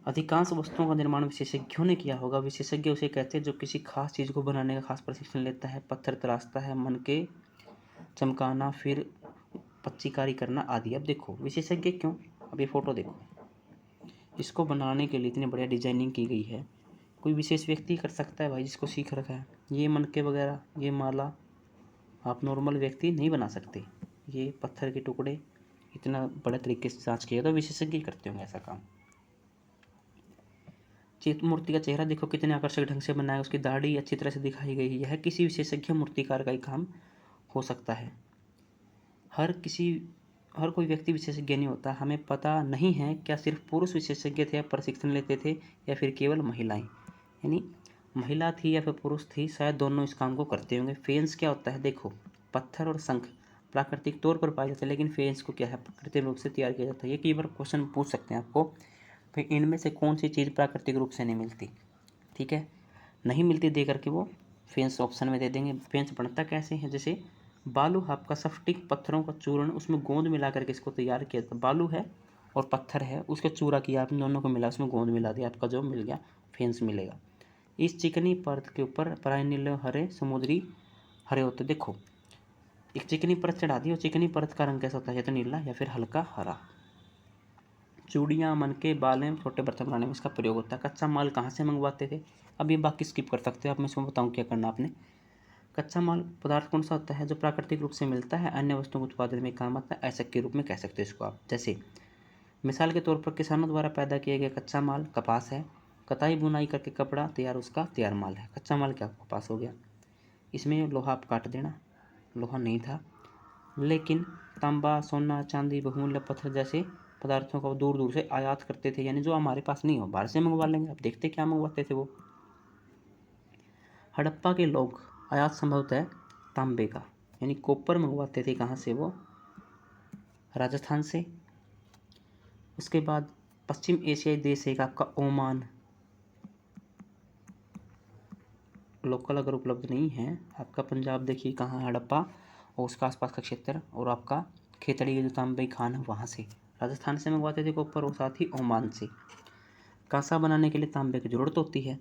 अधिकांश वस्तुओं का निर्माण विशेषज्ञों ने किया होगा। विशेषज्ञ उसे कहते हैं जो किसी खास चीज़ को बनाने का खास प्रशिक्षण लेता है, पत्थर तराशता है, मन के चमकाना, फिर पच्चीकारी करना आदि। अब देखो विशेषज्ञ क्यों, अब ये फोटो देखो, इसको बनाने के लिए इतनी बढ़िया डिजाइनिंग की गई है। कोई विशेष व्यक्ति कर सकता है भाई जिसको सीख रखा है। ये मनके वगैरह, ये माला आप नॉर्मल व्यक्ति नहीं बना सकते। ये पत्थर के टुकड़े इतना बड़े तरीके से जांच किया तो विशेषज्ञ करते होंगे ऐसा काम। मूर्ति का चेहरा देखो कितने आकर्षक ढंग से बनाया, उसकी दाढ़ी अच्छी तरह से दिखाई गई है। यह किसी विशेषज्ञ मूर्तिकार का ही काम हो सकता है। हर कोई व्यक्ति विशेषज्ञ नहीं होता। हमें पता नहीं है क्या सिर्फ पुरुष विशेषज्ञ थे या प्रशिक्षण लेते थे, या फिर केवल महिलाएं, यानी महिला थी या फिर पुरुष थी, शायद दोनों इस काम को करते होंगे। फेंस क्या होता है, देखो पत्थर और शंख प्राकृतिक तौर पर पाए जाते हैं, लेकिन फेंस को क्या है प्राकृतिक रूप से तैयार किया जाता है। ये कई बार क्वेश्चन पूछ सकते हैं आपको, फिर इनमें से कौन सी चीज़ प्राकृतिक रूप से नहीं मिलती, ठीक है। नहीं मिलती दे करके वो फेंस ऑप्शन में दे देंगे। फेंस बनता कैसे है, जैसे बालू आपका स्फटिक पत्थरों का चूर्ण, उसमें गोंद मिला करके इसको तैयार किया था। बालू है और पत्थर है, उसका चूरा किया आपने, दोनों को मिला, उसमें गोंद मिला दिया, आपका जो मिल गया फेंस मिलेगा। इस चिकनी परत के ऊपर प्राय नीले हरे समुद्री हरे होते। देखो एक चिकनी परत चढ़ा दी और चिकनी परत का रंग कैसा होता है, या तो नीला या फिर हल्का हरा। चूड़ियाँ, मनके, बालें, छोटे बर्तन बनाने में इसका प्रयोग होता है। कच्चा माल कहाँ से मंगवाते थे, अब ये बाकी स्किप कर सकते हो, अब मैं इसमें बताऊँ क्या करना आपने। कच्चा माल पदार्थ कौन सा होता है जो प्राकृतिक रूप से मिलता है, अन्य वस्तुओं के उत्पादन में काम आता है, ऐसा के रूप में कह सकते हो इसको आप। जैसे मिसाल के तौर पर किसानों द्वारा पैदा किया गया कच्चा माल कपास है, कताई बुनाई करके कपड़ा तैयार उसका तैयार माल है। कच्चा माल क्या कपास हो गया। इसमें लोहा आप काट देना, लोहा नहीं था, लेकिन तांबा, सोना, चांदी, बहुमूल्य पत्थर जैसे पदार्थों को दूर दूर से आयात करते थे, यानी जो हमारे पास नहीं हो बाहर से मंगवा लेंगे। आप देखते क्या मंगवाते थे वो। हड़प्पा के लोग आयात संभवतः तांबे का यानी कॉपर मंगवाते थे, कहाँ से वो, राजस्थान से। उसके बाद पश्चिम एशियाई देश एक आपका ओमान, लोकल अगर उपलब्ध नहीं है आपका पंजाब देखिए कहाँ हड़प्पा और उसका आसपास का क्षेत्र, और आपका खेतड़ी के जो तांबे खान है वहाँ से। राजस्थान से मंगवाते थे कॉपर और साथ ही ओमान से। कांसा बनाने के लिए तांबे की जरूरत होती है।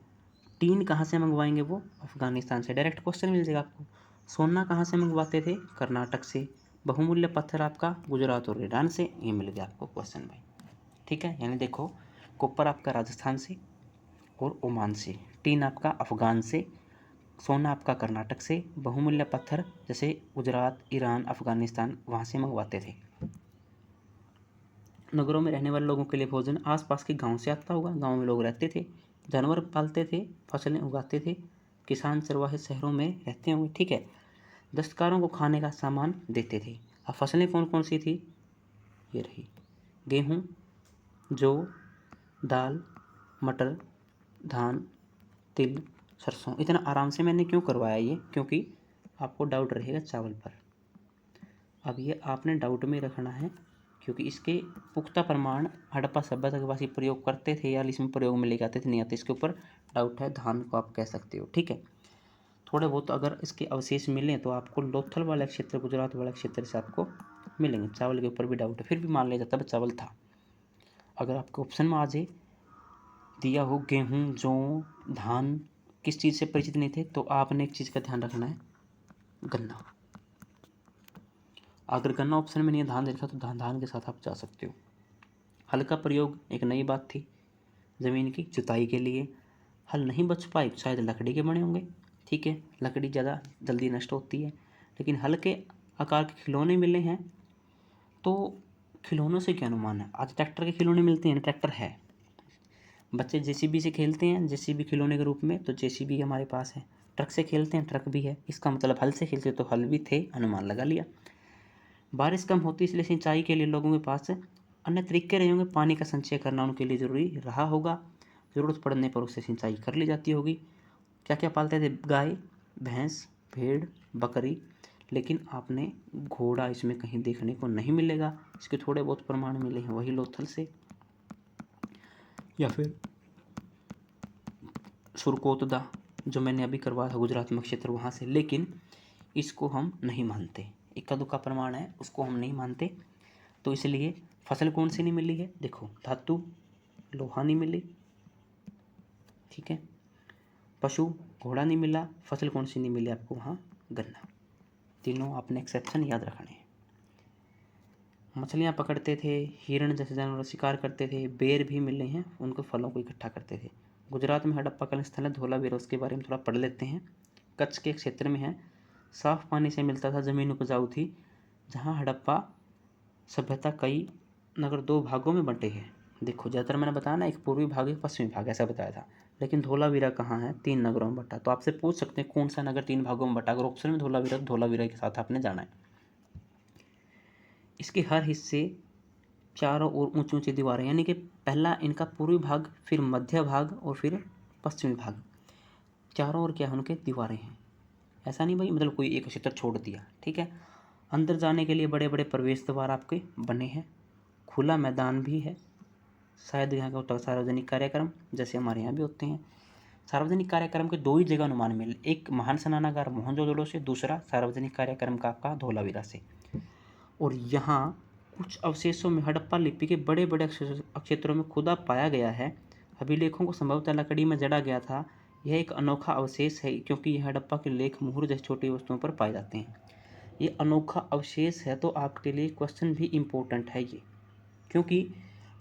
टीन कहाँ से मंगवाएंगे, वो अफगानिस्तान से। डायरेक्ट क्वेश्चन मिल जाएगा आपको। सोना कहाँ से मंगवाते थे, कर्नाटक से। बहुमूल्य पत्थर आपका गुजरात और ईरान से। ये मिल गया आपको क्वेश्चन भाई, ठीक है। यानी देखो कॉपर आपका राजस्थान से और ओमान से, टीन आपका अफगान से, सोना आपका कर्नाटक से, बहुमूल्य पत्थर जैसे गुजरात, ईरान, अफगानिस्तान वहाँ से मंगवाते थे। नगरों में रहने वाले लोगों के लिए भोजन आसपास के गांव से आता होगा। गांव में लोग रहते थे, जानवर पालते थे, फसलें उगाते थे। किसान चरवाहे शहरों में रहते होंगे, ठीक है। दस्तकारों को खाने का सामान देते थे। अब फसलें कौन कौन सी थी, ये रही गेहूँ, जौ, दाल, मटर, धान, तिल, सरसों। इतना आराम से मैंने क्यों करवाया ये, क्योंकि आपको डाउट रहेगा चावल पर। अब ये आपने डाउट में रखना है, क्योंकि इसके पुख्ता प्रमाण हड़प्पा सभ्यता के पास ये प्रयोग करते थे या इसमें प्रयोग में लेके आते थे, नहीं आते। इसके ऊपर डाउट है, धान को आप कह सकते हो, ठीक है। थोड़े बहुत अगर इसके अवशेष मिलें तो आपको लोथल वाला क्षेत्र, गुजरात वाला क्षेत्र से आपको मिलेंगे। चावल के ऊपर भी डाउट है, फिर भी मान लिया जाता है चावल था। अगर आपके ऑप्शन में आ जाए दिया हो गेहूँ, जौ, धान, किस चीज़ से परिचित नहीं थे, तो आपने एक चीज़ का ध्यान रखना है, गन्ना। अगर गन्ना ऑप्शन में नहीं है, धान देखा तो धान के साथ आप जा सकते हो। हल का प्रयोग एक नई बात थी ज़मीन की जुताई के लिए। हल नहीं बच पाए, शायद लकड़ी के बने होंगे, ठीक है। लकड़ी ज़्यादा जल्दी नष्ट होती है। लेकिन हल्के आकार के खिलौने मिले हैं। तो खिलौनों से क्या अनुमान है? आज ट्रैक्टर के खिलौने मिलते हैं, ट्रैक्टर है। बच्चे जेसीबी से खेलते हैं, जेसीबी खिलौने के रूप में, तो जेसीबी हमारे पास है। ट्रक से खेलते हैं, ट्रक भी है। इसका मतलब हल से खेलते तो हल भी थे, अनुमान लगा लिया। बारिश कम होती इसलिए सिंचाई के लिए लोगों के पास अन्य तरीके रहे होंगे, पानी का संचय करना उनके लिए ज़रूरी रहा होगा। ज़रूरत पड़ने पर उससे सिंचाई कर ली जाती होगी। क्या क्या पालते थे? गाय, भैंस, भेड़, बकरी। लेकिन आपने घोड़ा इसमें कहीं देखने को नहीं मिलेगा। इसके थोड़े बहुत प्रमाण मिले हैं, वही लोथल से या फिर सुरकोतदा जो मैंने अभी करवाया था गुजरात में क्षेत्र, वहाँ से। लेकिन इसको हम नहीं मानते, इक्का दुक्का प्रमाण है, उसको हम नहीं मानते। तो इसलिए फसल कौन सी नहीं मिली है? देखो, धातु लोहा नहीं मिली, ठीक है। पशु घोड़ा नहीं मिला, फसल कौन सी नहीं मिली आपको? वहाँ गन्ना। तीनों आपने एक्सेप्शन याद रखने हैं। मछलियाँ पकड़ते थे, हिरण जैसे जानवर शिकार करते थे, बेर भी मिले हैं, उनको फलों को इकट्ठा करते थे। गुजरात में हड़प्पा स्थल है धोलावीरा, उसके बारे में थोड़ा पढ़ लेते हैं। कच्छ के क्षेत्र में है, साफ पानी से मिलता था, ज़मीन उपजाऊ थी। जहाँ हड़प्पा सभ्यता कई नगर 2 भागों में बंटे हैं। देखो, ज़्यादातर मैंने बताया ना, एक पूर्वी भाग एक पश्चिमी भाग, ऐसा बताया था। लेकिन धोलावीरा कहाँ है? 3 नगरों में बंटा। तो आपसे पूछ सकते हैं कौन सा नगर 3 भागों में बंटा? अगर ऑप्शन में धोलावीरा, तो धोलावीरा के साथ आपने जाना है। इसके हर हिस्से चारों ओर ऊंची ऊंची दीवारें, यानी कि पहला इनका पूर्वी भाग, फिर मध्य भाग और फिर पश्चिमी भाग। चारों ओर क्या है उनके? दीवारें हैं। ऐसा नहीं भाई मतलब कोई एक क्षेत्र छोड़ दिया, ठीक है। अंदर जाने के लिए बड़े बड़े प्रवेश द्वार आपके बने हैं। खुला मैदान भी है। शायद यहाँ का होता है सार्वजनिक कार्यक्रम, जैसे हमारे यहाँ भी होते हैं। सार्वजनिक कार्यक्रम के 2 ही जगह अनुमान मिले, एक महान स्नानागार मोहनजोदड़ो से, दूसरा सार्वजनिक कार्यक्रम का आपका धोलावीरा से। और यहाँ कुछ अवशेषों में हड़प्पा लिपि के बड़े बड़े क्षेत्रों में खुदा पाया गया है। अभिलेखों को संभवतः लकड़ी में जड़ा गया था। यह एक अनोखा अवशेष है क्योंकि यह हड़प्पा के लेख मुहर जैसी छोटी वस्तुओं पर पाए जाते हैं। ये अनोखा अवशेष है, तो आपके लिए क्वेश्चन भी इम्पोर्टेंट है ये, क्योंकि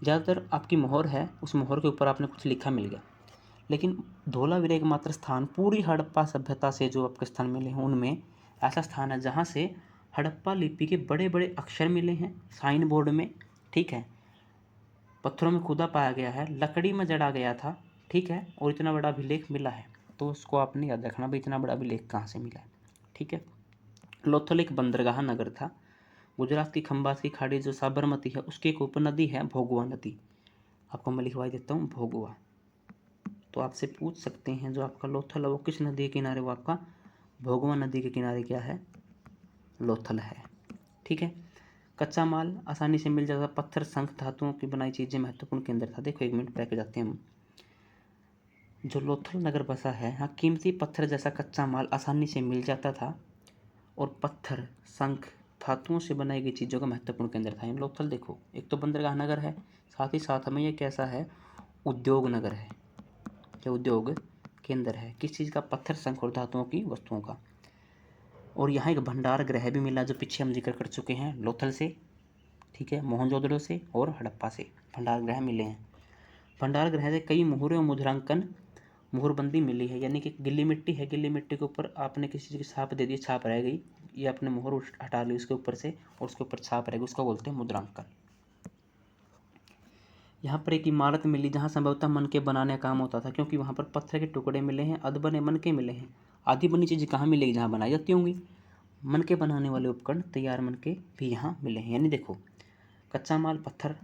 ज़्यादातर आपकी मोहर है, उस मोहर के ऊपर आपने कुछ लिखा मिल गया। लेकिन धोलावीरा एकमात्र स्थान पूरी हड़प्पा सभ्यता से जो आपके स्थान मिले हैं उनमें ऐसा स्थान है जहाँ से हड़प्पा लिपि के बड़े बड़े अक्षर मिले हैं साइन बोर्ड में, ठीक है। पत्थरों में खुदा पाया गया है, लकड़ी में जड़ा गया था, ठीक है, और इतना बड़ा अभिलेख मिला है। तो उसको आपने याद रखना भाई, इतना बड़ा अभिलेख कहाँ से मिला है, ठीक है। लोथल एक बंदरगाह नगर था। गुजरात की खंबात की खाड़ी जो साबरमती है उसकी एक उपनदी है भोगवा नदी। आपको मैं लिखवा देता हूँ, भोगवा। तो आपसे पूछ सकते हैं जो आपका लोथल है वो किस नदी के किनारे? वो आपका भोगवा नदी के किनारे क्या है? लोथल है, ठीक है। कच्चा माल आसानी से मिल जाता, पत्थर, शंख, धातुओं की बनाई चीज़ें महत्वपूर्ण केंद्र था। देखो 1 मिनट बैक जाते हैं हम। जो लोथल नगर बसा है, हाँ, कीमती पत्थर जैसा कच्चा माल आसानी से मिल जाता था और पत्थर, शंख, धातुओं से बनाई गई चीज़ों का महत्वपूर्ण केंद्र था। इन लोथल देखो, एक तो बंदरगाह नगर है, साथ ही साथ हमें ये कैसा है? उद्योग नगर है, क्या उद्योग केंद्र है? किस चीज़ का? पत्थर, शंख और धातुओं की वस्तुओं का। और यहाँ एक भंडार गृह भी मिला जो पीछे हम जिक्र कर चुके हैं, लोथल से, ठीक है, मोहनजोदड़ो से और हड़प्पा से भंडार गृह मिले हैं। भंडार गृह से कई मुहरें और मुद्रांकन, मुहरबंदी मिली है, यानी कि गिल्ली मिट्टी है, गिल्ली मिट्टी के ऊपर आपने किसी चीज़ की छाप दे दी, छाप रह गई, ये आपने मुहर हटा ली उसके ऊपर से और उसके ऊपर छाप रह गई, उसको बोलते हैं मुद्रांकन। यहाँ पर एक इमारत मिली जहाँ संभवतः मनके बनाने का काम होता था, क्योंकि वहाँ पर पत्थर के टुकड़े मिले हैं, अधबने मनके मिले हैं। आधी बनी चीज़ें कहाँ मिलेगी? जहाँ बनाई जाती होंगी। मनके बनाने वाले उपकरण, तैयार मनके भी यहाँ मिले हैं। यानी देखो, कच्चा माल पत्थर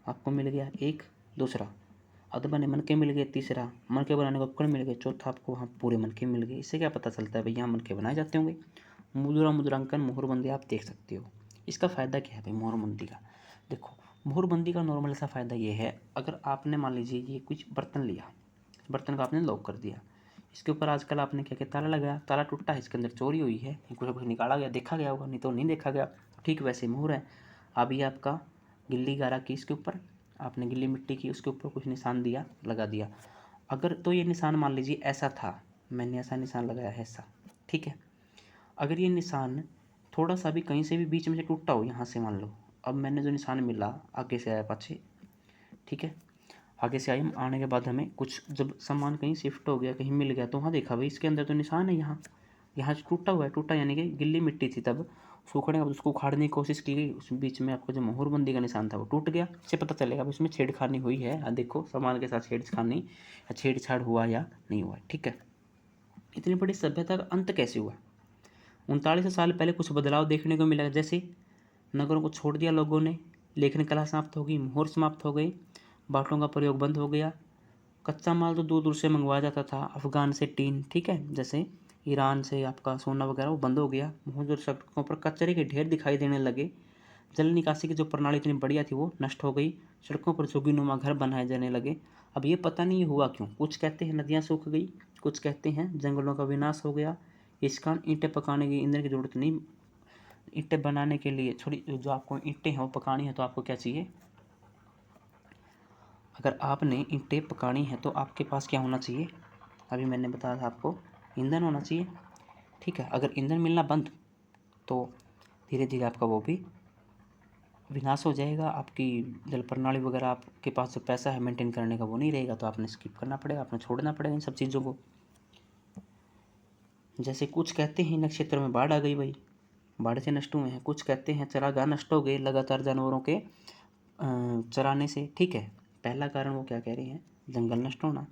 आपको मिल गया एक, दूसरा अधबने मनके मिल गए, तीसरा मनके बनाने का उपकरण मिल गए, चौथा आपको वहाँ पूरे मनके मिल गए। इससे क्या पता चलता है भाई? यहाँ मनके बनाए जाते होंगे। मुद्रा, मुद्रांकन, मोहरबंदी आप देख सकते हो। इसका फ़ायदा क्या है भाई मोहरबंदी का? देखो, मोहरबंदी का नॉर्मल सा फ़ायदा ये है, अगर आपने मान लीजिए ये कुछ बर्तन लिया, बर्तन को आपने लॉक कर दिया, इसके ऊपर आजकल आपने क्या किया? ताला लगाया, ताला टूटा है, इसके अंदर चोरी हुई है, कुछ निकाला गया, देखा गया होगा, नहीं तो नहीं देखा गया। ठीक वैसे मोहर है। अब ये आपका गिल्ली गारा की, इसके ऊपर आपने गिल्ली मिट्टी की, उसके ऊपर कुछ निशान दिया, लगा दिया। अगर तो ये निशान मान लीजिए ऐसा था, मैंने ऐसा निशान लगाया है, ऐसा, ठीक है। अगर ये निशान थोड़ा सा भी कहीं से भी बीच में से टूटा हो, यहाँ से मान लो, अब मैंने जो निशान मिला आगे से आया पाछे, ठीक है, आगे से आए, आने के बाद हमें कुछ जब सामान कहीं शिफ्ट हो गया, कहीं मिल गया, तो वहाँ देखा भाई इसके अंदर तो निशान है, यहाँ यहाँ से टूटा हुआ है, टूटा यानी कि गिल्ली मिट्टी थी तब, सूखने के बाद उसको उखाड़ने की कोशिश की गई, उस बीच में आपको जो मोहरबंदी का निशान था वो टूट गया, इससे पता चलेगा अब इसमें छेड़खानी हुई है। देखो सामान के साथ छेड़खानी या छेड़छाड़ हुआ या नहीं हुआ, ठीक है। इतनी बड़ी सभ्यता का अंत कैसे हुआ? 39 साल पहले कुछ बदलाव देखने को मिला, जैसे नगरों को छोड़ दिया लोगों ने, लेखन कला समाप्त हो गई, मोहर समाप्त हो गई, बाटों का प्रयोग बंद हो गया, कच्चा माल तो दूर दूर से मंगवाया जाता था, अफगान से टीन, ठीक है, जैसे ईरान से आपका सोना वगैरह वो बंद हो गया, मोहर सड़कों पर कचरे के ढेर दिखाई देने लगे, जल निकासी की जो प्रणाली इतनी बढ़िया थी वो नष्ट हो गई, सड़कों पर जोगीनुमा घर बनाए जाने लगे। अब ये पता नहीं हुआ क्यों, कुछ कहते हैं नदियाँ सूख गई, कुछ कहते हैं जंगलों का विनाश हो गया, इस कारण ईंटें पकाने की ईंधन की जरूरत नहीं, ईंटें बनाने के लिए छोड़ी जो आपको ईंटें हैं वो पकानी है तो आपको क्या चाहिए, अगर आपने ईंटें पकानी है तो आपके पास क्या होना चाहिए, अभी मैंने बताया था आपको, ईंधन होना चाहिए, ठीक है। अगर ईंधन मिलना बंद तो धीरे धीरे आपका वो भी विनाश हो जाएगा, आपकी जल प्रणाली वगैरह, आपके पास जो पैसा है मेंटेन करने का वो नहीं रहेगा, तो आपने स्किप करना पड़ेगा, आपने छोड़ना पड़ेगा इन सब चीज़ों को। जैसे कुछ कहते हैं नक्षत्र में बाढ़ आ गई भाई, बाढ़ से नष्ट हुए हैं, कुछ कहते हैं चरागाह नष्ट हो गए लगातार जानवरों के चराने से, ठीक है। पहला कारण वो क्या कह रहे हैं, जंगल नष्ट होना,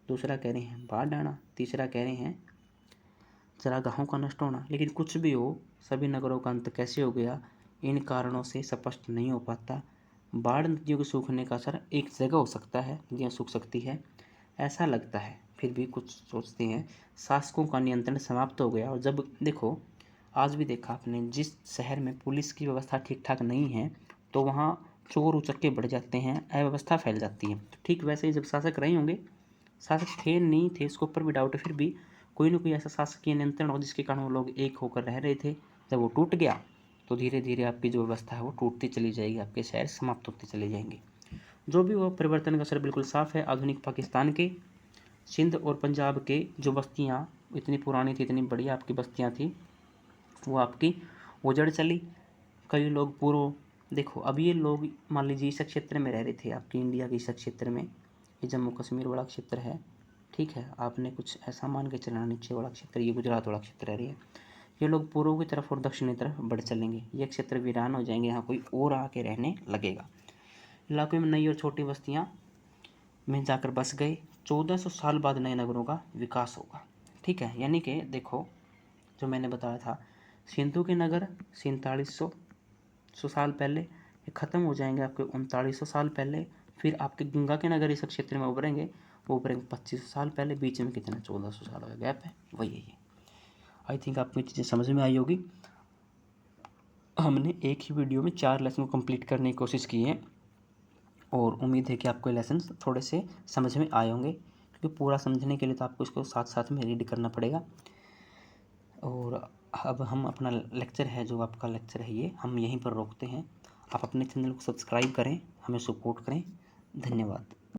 दूसरा कह रहे हैं बाढ़ आना, तीसरा कह रहे हैं चरागाहों का नष्ट होना। लेकिन कुछ भी हो, सभी नगरों का अंत कैसे हो गया, इन कारणों से स्पष्ट नहीं हो पाता। बाढ़ नदियों के सूखने का असर एक जगह हो सकता है, नदियाँ सूख सकती है ऐसा लगता है, फिर भी कुछ सोचते हैं शासकों का नियंत्रण समाप्त हो गया। और जब देखो आज भी देखा आपने, जिस शहर में पुलिस की व्यवस्था ठीक ठाक नहीं है तो वहाँ चोर उचक्के बढ़ जाते हैं, अव्यवस्था फैल जाती है। तो ठीक वैसे ही जब शासक रहे होंगे, शासक थे नहीं थे इसके ऊपर भी डाउट है, फिर भी कोई ना कोई ऐसा शासकीय नियंत्रण हो जिसके कारण वो लोग एक होकर रह रहे थे। जब वो टूट गया तो धीरे धीरे आपकी जो व्यवस्था है वो टूटती चली जाएगी, आपके शहर समाप्त होते चले जाएंगे। जो भी वो परिवर्तन का असर बिल्कुल साफ है। आधुनिक पाकिस्तान के सिंध और पंजाब के जो बस्तियाँ इतनी पुरानी थी, इतनी बढ़िया आपकी बस्तियाँ थी, वो आपकी उजड़ चली। कई लोग पूर्व देखो, अब ये लोग मान लीजिए इस क्षेत्र में रह रहे थे, आपकी इंडिया के इस क्षेत्र में, ये जम्मू कश्मीर वाला क्षेत्र है, ठीक है, आपने कुछ ऐसा मान के चलना, नीचे वाला क्षेत्र ये गुजरात वाला क्षेत्र रह रही है, ये लोग पूर्व की तरफ और दक्षिणी तरफ बढ़ चलेंगे, ये क्षेत्र वीरान हो जाएंगे, यहाँ कोई और आके रहने लगेगा। इलाके में नई और छोटी बस्तियाँ में जाकर बस गए। 1400 साल बाद नए नगरों का विकास होगा, ठीक है। यानी कि देखो जो मैंने बताया था, सिंधु के नगर 4700 साल पहले ये ख़त्म हो जाएंगे आपके 3900 साल पहले। फिर आपके गंगा के नगर इस क्षेत्र में उभरेंगे, वो उभरेंगे 2500 साल पहले, बीच में कितना 1400 साल का गैप है, वही है ये। आई थिंक आपको ये चीज़ें समझ में आई होगी। हमने एक ही वीडियो में 4 लेसन को कंप्लीट करने की कोशिश की है और उम्मीद है कि आपको लेसन थोड़े से समझ में आए होंगे, क्योंकि पूरा समझने के लिए तो आपको इसको साथ साथ में रीड करना पड़ेगा। और अब हम अपना लेक्चर है, जो आपका लेक्चर है ये हम यहीं पर रोकते हैं। आप अपने चैनल को सब्सक्राइब करें, हमें सपोर्ट करें। धन्यवाद।